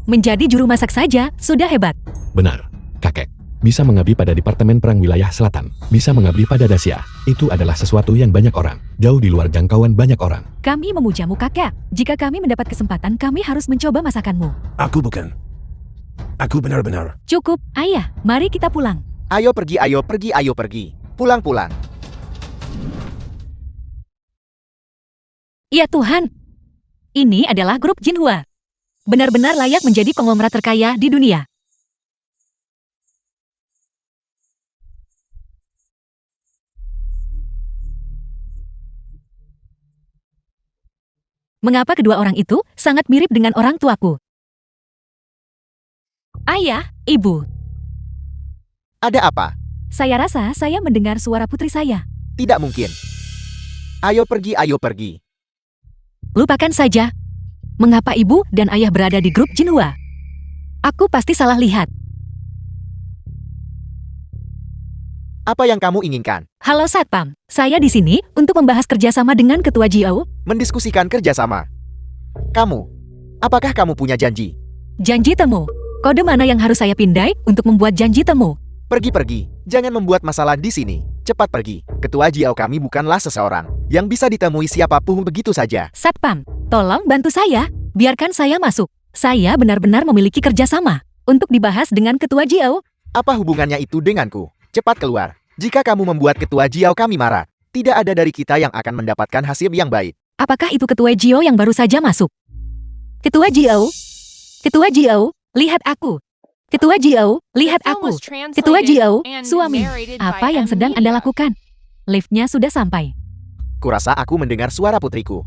menjadi juru masak saja sudah hebat. Benar, kakek. Bisa mengabdi pada Departemen Perang Wilayah Selatan. Bisa mengabdi pada Dacia. Itu adalah sesuatu yang banyak orang. Jauh di luar jangkauan banyak orang. Kami memujamu kakek. Jika kami mendapat kesempatan, kami harus mencoba masakanmu. Aku bukan. Aku benar-benar. Cukup, ayah, mari kita pulang. Ayo pergi, ayo pergi, ayo pergi. Pulang-pulang. Ya Tuhan, ini adalah grup Jinhua. benar-benar layak menjadi konglomerat terkaya di dunia. Mengapa kedua orang itu sangat mirip dengan orang tuaku? Ayah, Ibu, Ada apa? saya rasa saya mendengar suara putri saya. Tidak mungkin. Ayo pergi, ayo pergi. Lupakan saja. Mengapa ibu dan ayah berada di grup Jinhua? Aku pasti salah lihat. Apa yang kamu inginkan? Halo Satpam, saya di sini untuk membahas kerjasama dengan Ketua Jiao. Mendiskusikan kerjasama. Kamu, apakah kamu punya janji? Janji temu. Kode mana yang harus saya pindai untuk membuat janji temu? Pergi-pergi, jangan membuat masalah di sini. Cepat pergi. Ketua Jiao kami bukanlah seseorang yang bisa ditemui siapapun begitu saja. Satpam, tolong bantu saya. Biarkan saya masuk. Saya benar-benar memiliki kerjasama untuk dibahas dengan Ketua Jiao. Apa hubungannya itu denganku? Cepat keluar. Jika kamu membuat Ketua Jiao kami marah, tidak ada dari kita yang akan mendapatkan hasil yang baik. Apakah itu Ketua Jiao yang baru saja masuk? Ketua Jiao? Ketua Jiao, lihat aku. Ketua Jiao, lihat The film aku. was translated Ketua Jiao, and suami. narrated Apa by yang sedang Emilia. Anda lakukan? Liftnya sudah sampai. Kurasa aku mendengar suara putriku.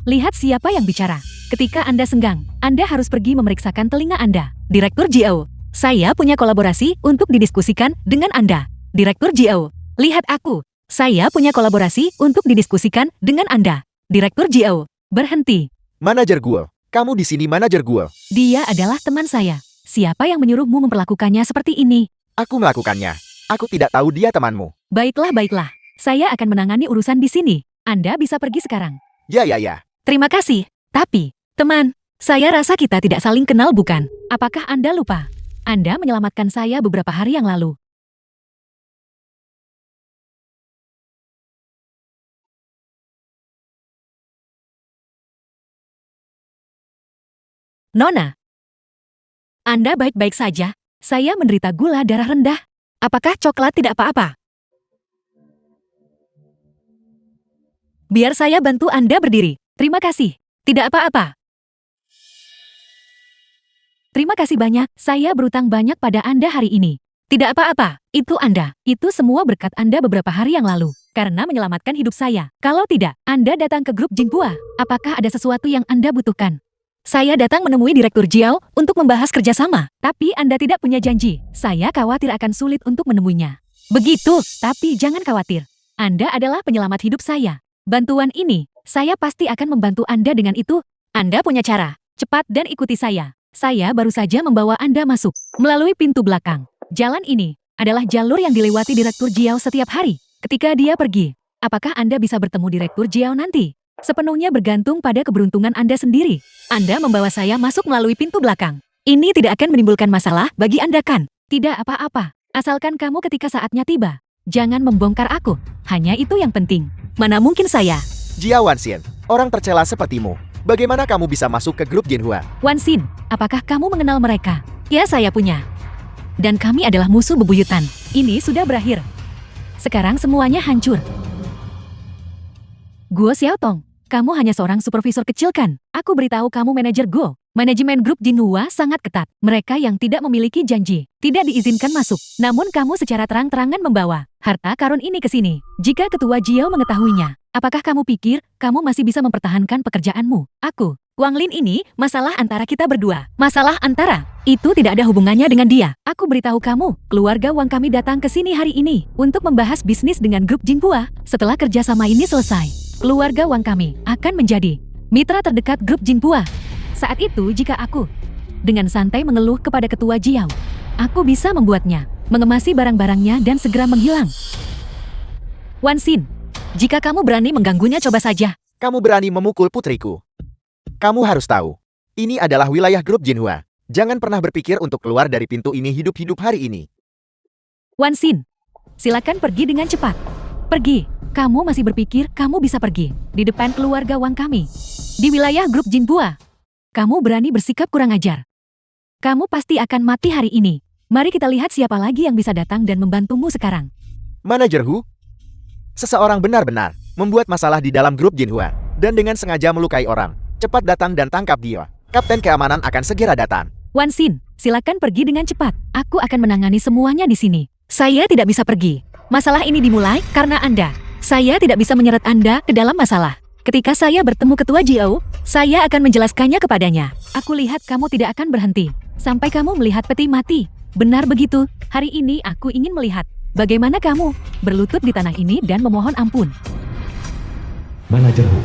Lihat siapa yang bicara. Ketika Anda senggang, Anda harus pergi memeriksakan telinga Anda. Direktur Jiao, saya punya kolaborasi untuk didiskusikan dengan Anda. Direktur Jiao, lihat aku. Saya punya kolaborasi untuk didiskusikan dengan Anda. Direktur Jiao, berhenti. Manajer Guo, kamu di sini manajer Guo. Dia adalah teman saya. Siapa yang menyuruhmu memperlakukannya seperti ini? Aku melakukannya. Aku tidak tahu dia temanmu. Baiklah, baiklah. Saya akan menangani urusan di sini. Anda bisa pergi sekarang. Ya. Terima kasih. Tapi, teman, saya rasa kita tidak saling kenal bukan? Apakah Anda lupa? Anda menyelamatkan saya beberapa hari yang lalu. Nona, Anda baik-baik saja. Saya menderita gula darah rendah. Apakah coklat tidak apa-apa? Biar saya bantu Anda berdiri. Terima kasih. Tidak apa-apa. Terima kasih banyak. Saya berutang banyak pada Anda hari ini. Tidak apa-apa. Itu Anda. Itu semua berkat Anda beberapa hari yang lalu. Karena menyelamatkan hidup saya. Kalau tidak, Anda datang ke grup Jinhua. Apakah ada sesuatu yang Anda butuhkan? Saya datang menemui Direktur Jiao untuk membahas kerjasama. Tapi Anda tidak punya janji. Saya khawatir akan sulit untuk menemuinya. Begitu, tapi jangan khawatir. Anda adalah penyelamat hidup saya. Bantuan ini, saya pasti akan membantu Anda dengan itu. Anda punya cara. Cepat dan ikuti saya. Saya baru saja membawa Anda masuk melalui pintu belakang. Jalan ini adalah jalur yang dilewati Direktur Jiao setiap hari. Ketika dia pergi, apakah Anda bisa bertemu Direktur Jiao nanti? Sepenuhnya bergantung pada keberuntungan Anda sendiri. Anda membawa saya masuk melalui pintu belakang. Ini tidak akan menimbulkan masalah bagi Anda kan? Tidak apa-apa. Asalkan kamu ketika saatnya tiba. Jangan membongkar aku. Hanya itu yang penting. Mana mungkin saya? Jiao Wanxian, orang tercela sepertimu. Bagaimana kamu bisa masuk ke grup Jinhua? Wanxin, apakah kamu mengenal mereka? Ya, saya punya. Dan kami adalah musuh bebuyutan. Ini sudah berakhir. Sekarang semuanya hancur. Guo Xiaotong, kamu hanya seorang supervisor kecil kan? Aku beritahu kamu manajer Guo. Manajemen grup Jinhua sangat ketat. Mereka yang tidak memiliki janji, tidak diizinkan masuk. Namun kamu secara terang-terangan membawa harta karun ini ke sini. Jika Ketua Jiao mengetahuinya, apakah kamu pikir kamu masih bisa mempertahankan pekerjaanmu? Aku, Wang Lin ini, masalah antara kita berdua. Masalah antara, itu tidak ada hubungannya dengan dia. Aku beritahu kamu, keluarga Wang kami datang ke sini hari ini untuk membahas bisnis dengan grup Jinhua. Setelah kerjasama ini selesai, keluarga Wang kami akan menjadi mitra terdekat grup Jinhua. Saat itu jika aku dengan santai mengeluh kepada Ketua Jiao, aku bisa membuatnya mengemasi barang-barangnya dan segera menghilang. Wanxin, jika kamu berani mengganggunya coba saja. Kamu berani memukul putriku. Kamu harus tahu, ini adalah wilayah grup Jinhua. Jangan pernah berpikir untuk keluar dari pintu ini hidup-hidup hari ini. Wanxin, silakan pergi dengan cepat. Pergi. Kamu masih berpikir kamu bisa pergi di depan keluarga Wang kami. Di wilayah grup Jinhua. Kamu berani bersikap kurang ajar. Kamu pasti akan mati hari ini. Mari kita lihat siapa lagi yang bisa datang dan membantumu sekarang. Manajer Hu, seseorang benar-benar membuat masalah di dalam grup Jinhua dan dengan sengaja melukai orang. Cepat datang dan tangkap dia. Kapten keamanan akan segera datang. Wan Xin, silakan pergi dengan cepat. Aku akan menangani semuanya di sini. Saya tidak bisa pergi. Masalah ini dimulai karena Anda. Saya tidak bisa menyeret Anda ke dalam masalah. Ketika saya bertemu Ketua Jiao, saya akan menjelaskannya kepadanya. Aku lihat kamu tidak akan berhenti sampai kamu melihat peti mati. Benar begitu, hari ini aku ingin melihat bagaimana kamu berlutut di tanah ini dan memohon ampun. Manajer Hu.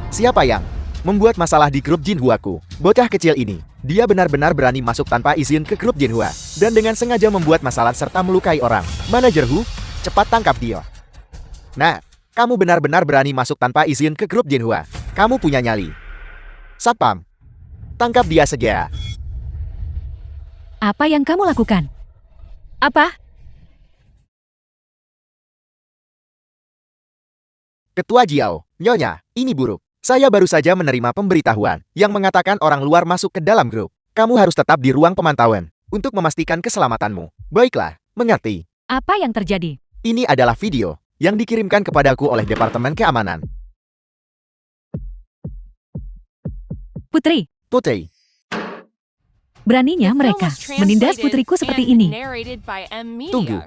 Siapa yang membuat masalah di grup Jinhuaku? Bocah kecil ini. Dia benar-benar berani masuk tanpa izin ke grup Jinhua dan dengan sengaja membuat masalah serta melukai orang. Manajer Hu, cepat tangkap dia. Nah, kamu benar-benar berani masuk tanpa izin ke grup Jinhua. Kamu punya nyali. Satpam, tangkap dia segera. Apa yang kamu lakukan? Apa? Ketua Jiao, Nyonya, ini buruk. Saya baru saja menerima pemberitahuan yang mengatakan orang luar masuk ke dalam grup. Kamu harus tetap di ruang pemantauan untuk memastikan keselamatanmu. Baiklah, mengerti. Apa yang terjadi? Ini adalah video yang dikirimkan kepadaku oleh Departemen Keamanan. Putri, Putri, beraninya The film mereka was menindas translated putriku seperti and ini. narrated by M Media. tunggu.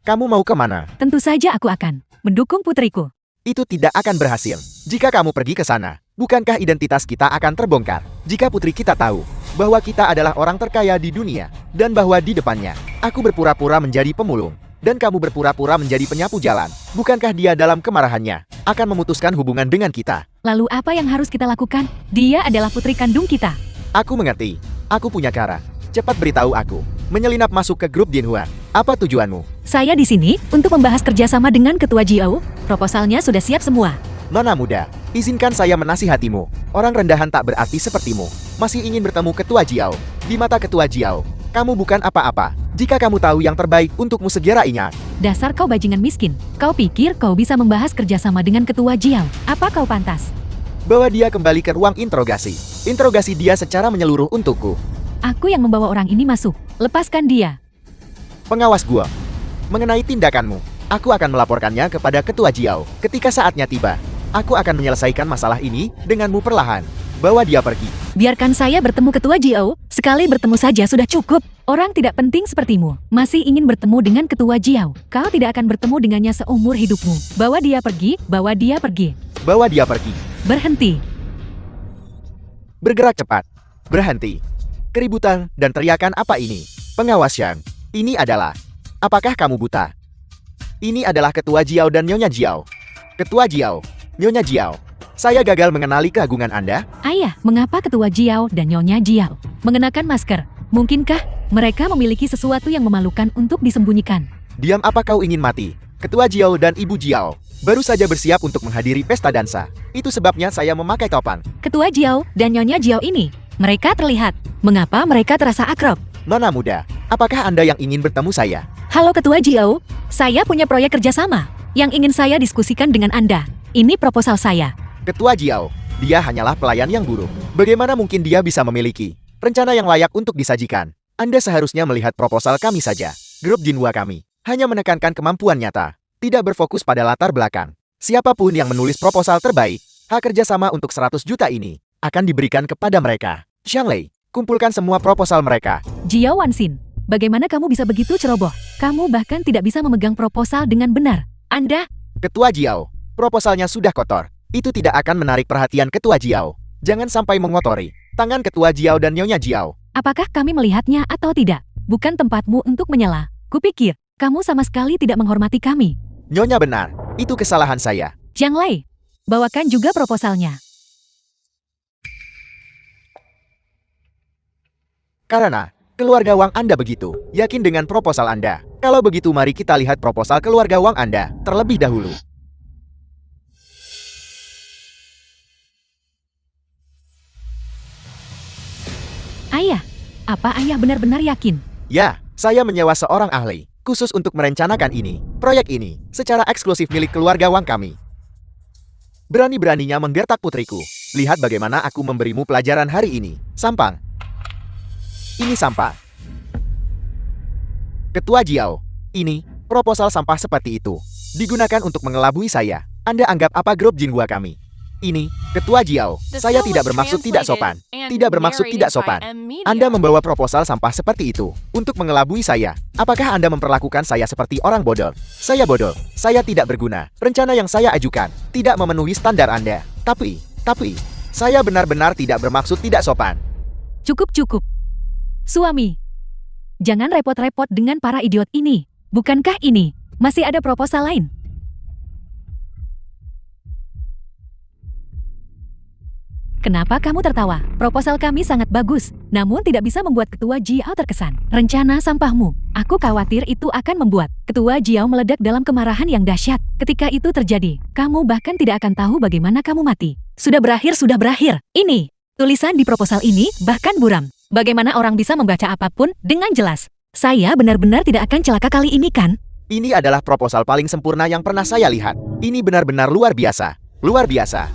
Kamu mau kemana? Tentu saja aku akan mendukung putriku. Itu tidak akan berhasil. Jika kamu pergi ke sana, bukankah identitas kita akan terbongkar? Jika putri kita tahu bahwa kita adalah orang terkaya di dunia, dan bahwa di depannya, aku berpura-pura menjadi pemulung, dan kamu berpura-pura menjadi penyapu jalan, bukankah dia dalam kemarahannya akan memutuskan hubungan dengan kita? Lalu apa yang harus kita lakukan? Dia adalah putri kandung kita. Aku mengerti. Aku punya cara. Cepat beritahu aku. Menyelinap masuk ke grup Jinhua. Apa tujuanmu? Saya di sini untuk membahas kerjasama dengan Ketua Jiao. Proposalnya sudah siap semua. Nona muda, izinkan saya menasihatimu. Orang rendahan tak berarti sepertimu. Masih ingin bertemu Ketua Jiao. Di mata Ketua Jiao, kamu bukan apa-apa. Jika kamu tahu yang terbaik untukmu segera ingat. Dasar kau bajingan miskin. Kau pikir kau bisa membahas kerjasama dengan Ketua Jiao? Apa kau pantas? Bawa dia kembali ke ruang interogasi. Interogasi dia secara menyeluruh untukku. Aku yang membawa orang ini masuk. Lepaskan dia. Pengawas gua. Mengenai tindakanmu, aku akan melaporkannya kepada Ketua Jiao. Ketika saatnya tiba, aku akan menyelesaikan masalah ini denganmu perlahan. Bawa dia pergi. Biarkan saya bertemu Ketua Jiao. Sekali bertemu saja sudah cukup. Orang tidak penting sepertimu masih ingin bertemu dengan Ketua Jiao. Kau tidak akan bertemu dengannya seumur hidupmu. Bawa dia pergi. Bawa dia pergi. Bawa dia pergi. Berhenti. Bergerak cepat. Berhenti. Keributan dan teriakan apa ini? Pengawas Yang, ini adalah... Apakah kamu buta? Ini adalah Ketua Jiao dan Nyonya Jiao. Ketua Jiao, Nyonya Jiao. Saya gagal mengenali keagungan Anda. Ayah, mengapa Ketua Jiao dan Nyonya Jiao mengenakan masker? Mungkinkah mereka memiliki sesuatu yang memalukan untuk disembunyikan? Diam, apa kau ingin mati? Ketua Jiao dan Ibu Jiao baru saja bersiap untuk menghadiri pesta dansa. Itu sebabnya saya memakai topeng. Ketua Jiao dan Nyonya Jiao ini, mereka terlihat. Mengapa mereka terasa akrab? Nona muda, apakah Anda yang ingin bertemu saya? Halo Ketua Jiao, saya punya proyek kerjasama yang ingin saya diskusikan dengan Anda. Ini proposal saya. Ketua Jiao, dia hanyalah pelayan yang buruk. Bagaimana mungkin dia bisa memiliki rencana yang layak untuk disajikan? Anda seharusnya melihat proposal kami saja. Grup Jinhua kami hanya menekankan kemampuan nyata, tidak berfokus pada latar belakang. Siapapun yang menulis proposal terbaik, hak kerjasama untuk 100 juta ini akan diberikan kepada mereka. Xianglei, kumpulkan semua proposal mereka. Jiao Wanxin, bagaimana kamu bisa begitu ceroboh? Kamu bahkan tidak bisa memegang proposal dengan benar. Anda... Ketua Jiao, proposalnya sudah kotor. Itu tidak akan menarik perhatian Ketua Jiao. Jangan sampai mengotori tangan Ketua Jiao dan Nyonya Jiao. Apakah kami melihatnya atau tidak? Bukan tempatmu untuk menyela. Kupikir, kamu sama sekali tidak menghormati kami. Nyonya benar, itu kesalahan saya. Jiang Lei, bawakan juga proposalnya. Karena keluarga Wang Anda begitu yakin dengan proposal Anda. Kalau begitu mari kita lihat proposal keluarga Wang Anda terlebih dahulu. Ayah, apa ayah benar-benar yakin? Ya, saya menyewa seorang ahli khusus untuk merencanakan ini. Proyek ini secara eksklusif milik keluarga Wang kami. Berani-beraninya menggertak putriku. Lihat bagaimana aku memberimu pelajaran hari ini. Sampang. Ini sampah. Ketua Jiao, ini proposal sampah seperti itu digunakan untuk mengelabui saya. Anda anggap apa grup Jinhua kami? Ini, Ketua Jiao, The saya film tidak was bermaksud tidak sopan. translated and Tidak bermaksud tidak narrated by sopan. M-Media. Anda membawa proposal sampah seperti itu untuk mengelabui saya. Apakah Anda memperlakukan saya seperti orang bodoh? Saya bodoh. Saya tidak berguna. Rencana yang saya ajukan tidak memenuhi standar Anda. Tapi, saya benar-benar tidak bermaksud tidak sopan. Cukup. Suami, jangan repot-repot dengan para idiot ini. Bukankah ini masih ada proposal lain? Kenapa kamu tertawa? Proposal kami sangat bagus, namun tidak bisa membuat Ketua Jiao terkesan. Rencana sampahmu, aku khawatir itu akan membuat Ketua Jiao meledak dalam kemarahan yang dahsyat. Ketika itu terjadi, kamu bahkan tidak akan tahu bagaimana kamu mati. Sudah berakhir. Ini, tulisan di proposal ini bahkan buram. Bagaimana orang bisa membaca apapun dengan jelas? Saya benar-benar tidak akan celaka kali ini kan? Ini adalah proposal paling sempurna yang pernah saya lihat. Ini benar-benar luar biasa. Luar biasa.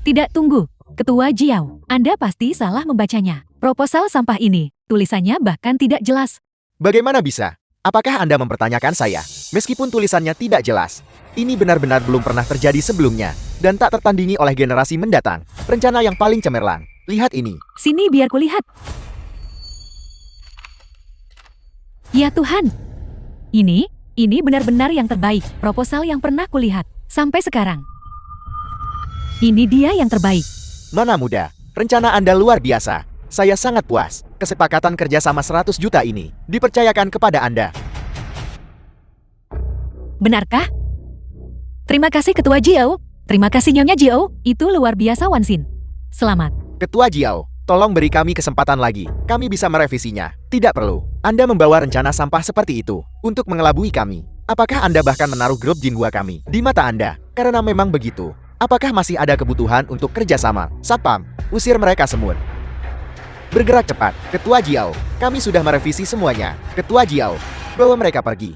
Tidak, tunggu. Ketua Jiao, Anda pasti salah membacanya. Proposal sampah ini, tulisannya bahkan tidak jelas. Bagaimana bisa? Apakah Anda mempertanyakan saya? Meskipun tulisannya tidak jelas, ini benar-benar belum pernah terjadi sebelumnya dan tak tertandingi oleh generasi mendatang. Rencana yang paling cemerlang. Lihat ini. Sini biar kulihat. Ya Tuhan. Ini benar-benar yang terbaik. Proposal yang pernah kulihat sampai sekarang. Ini dia yang terbaik. Nona muda, rencana Anda luar biasa. Saya sangat puas. Kesepakatan kerjasama 100 juta ini dipercayakan kepada Anda. Benarkah? Terima kasih Ketua Jiao. Terima kasih Nyonya Jiao. Itu luar biasa Wansin. Selamat. Ketua Jiao, tolong beri kami kesempatan lagi. Kami bisa merevisinya. Tidak perlu. Anda membawa rencana sampah seperti itu untuk mengelabui kami. Apakah Anda bahkan menaruh grup Jinhua kami di mata Anda? Karena memang begitu. Apakah masih ada kebutuhan untuk kerjasama? Satpam, usir mereka semua. Bergerak cepat, Ketua Jiao. Kami sudah merevisi semuanya. Ketua Jiao, bawa mereka pergi.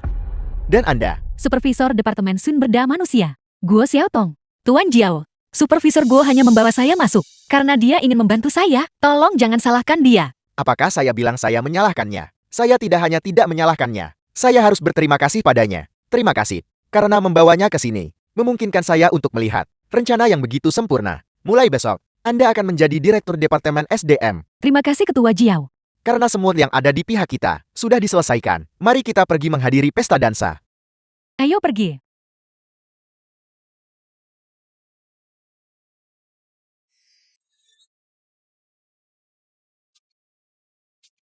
Dan Anda, Supervisor Departemen Sumber Daya Manusia, Guo Xiaotong. Tuan Jiao, Supervisor Guo hanya membawa saya masuk karena dia ingin membantu saya. Tolong jangan salahkan dia. apakah saya bilang saya menyalahkannya? Saya tidak hanya tidak menyalahkannya. Saya harus berterima kasih padanya. Terima kasih. Karena membawanya ke sini, memungkinkan saya untuk melihat rencana yang begitu sempurna. Mulai besok, Anda akan menjadi Direktur Departemen SDM. Terima kasih Ketua Jiao. Karena semua yang ada di pihak kita sudah diselesaikan, mari kita pergi menghadiri pesta dansa. Ayo pergi.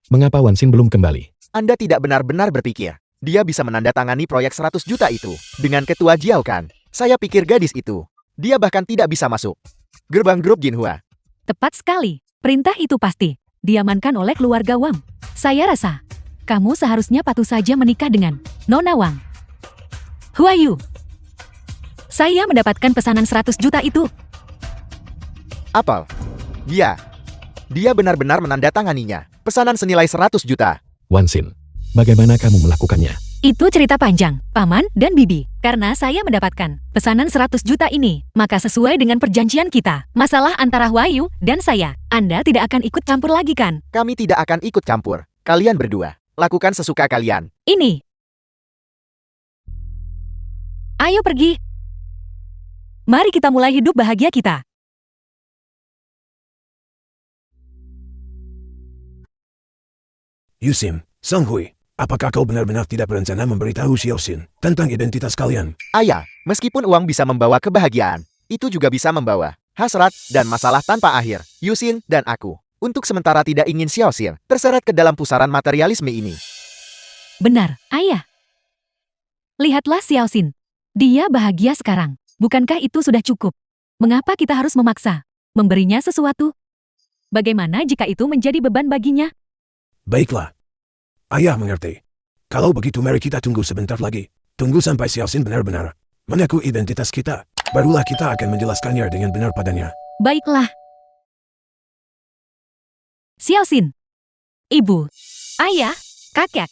Mengapa Wansin belum kembali? Anda tidak benar-benar berpikir dia bisa menandatangani proyek 100 juta itu dengan Ketua Jiao kan? Saya pikir gadis itu, dia bahkan tidak bisa masuk gerbang grup Jinhua. Tepat sekali. Perintah itu pasti diamankan oleh keluarga Wang. Saya rasa kamu seharusnya patuh saja menikah dengan Nona Wang. Huayu. Saya mendapatkan pesanan 100 juta itu. Apel. Dia benar-benar menandatanganinya. Pesanan senilai 100 juta. Wansin, bagaimana kamu melakukannya? Itu cerita panjang, Paman dan Bibi. Karena saya mendapatkan pesanan 100 juta ini, maka sesuai dengan perjanjian kita, masalah antara Huayu dan saya, Anda tidak akan ikut campur lagi kan? Kami tidak akan ikut campur. Kalian berdua, lakukan sesuka kalian. Ini. Ayo pergi. Mari kita mulai hidup bahagia kita. Yusim, Sang Hui, apakah kau benar-benar tidak berencana memberitahu Xiaoxin tentang identitas kalian? Ayah, meskipun uang bisa membawa kebahagiaan, itu juga bisa membawa hasrat dan masalah tanpa akhir. Yusin dan aku, untuk sementara tidak ingin Xiaoxin terseret ke dalam pusaran materialisme ini. Benar, Ayah. Lihatlah Xiaoxin. Dia bahagia sekarang. Bukankah itu sudah cukup? Mengapa kita harus memaksa memberinya sesuatu? Bagaimana jika itu menjadi beban baginya? Baiklah. Ayah mengerti. Kalau begitu mari kita tunggu sebentar lagi. Tunggu sampai Xiaoxin benar-benar mengaku identitas kita. Barulah kita akan menjelaskannya dengan benar padanya. Baiklah. Xiaoxin. Ibu. Ayah. Kakek.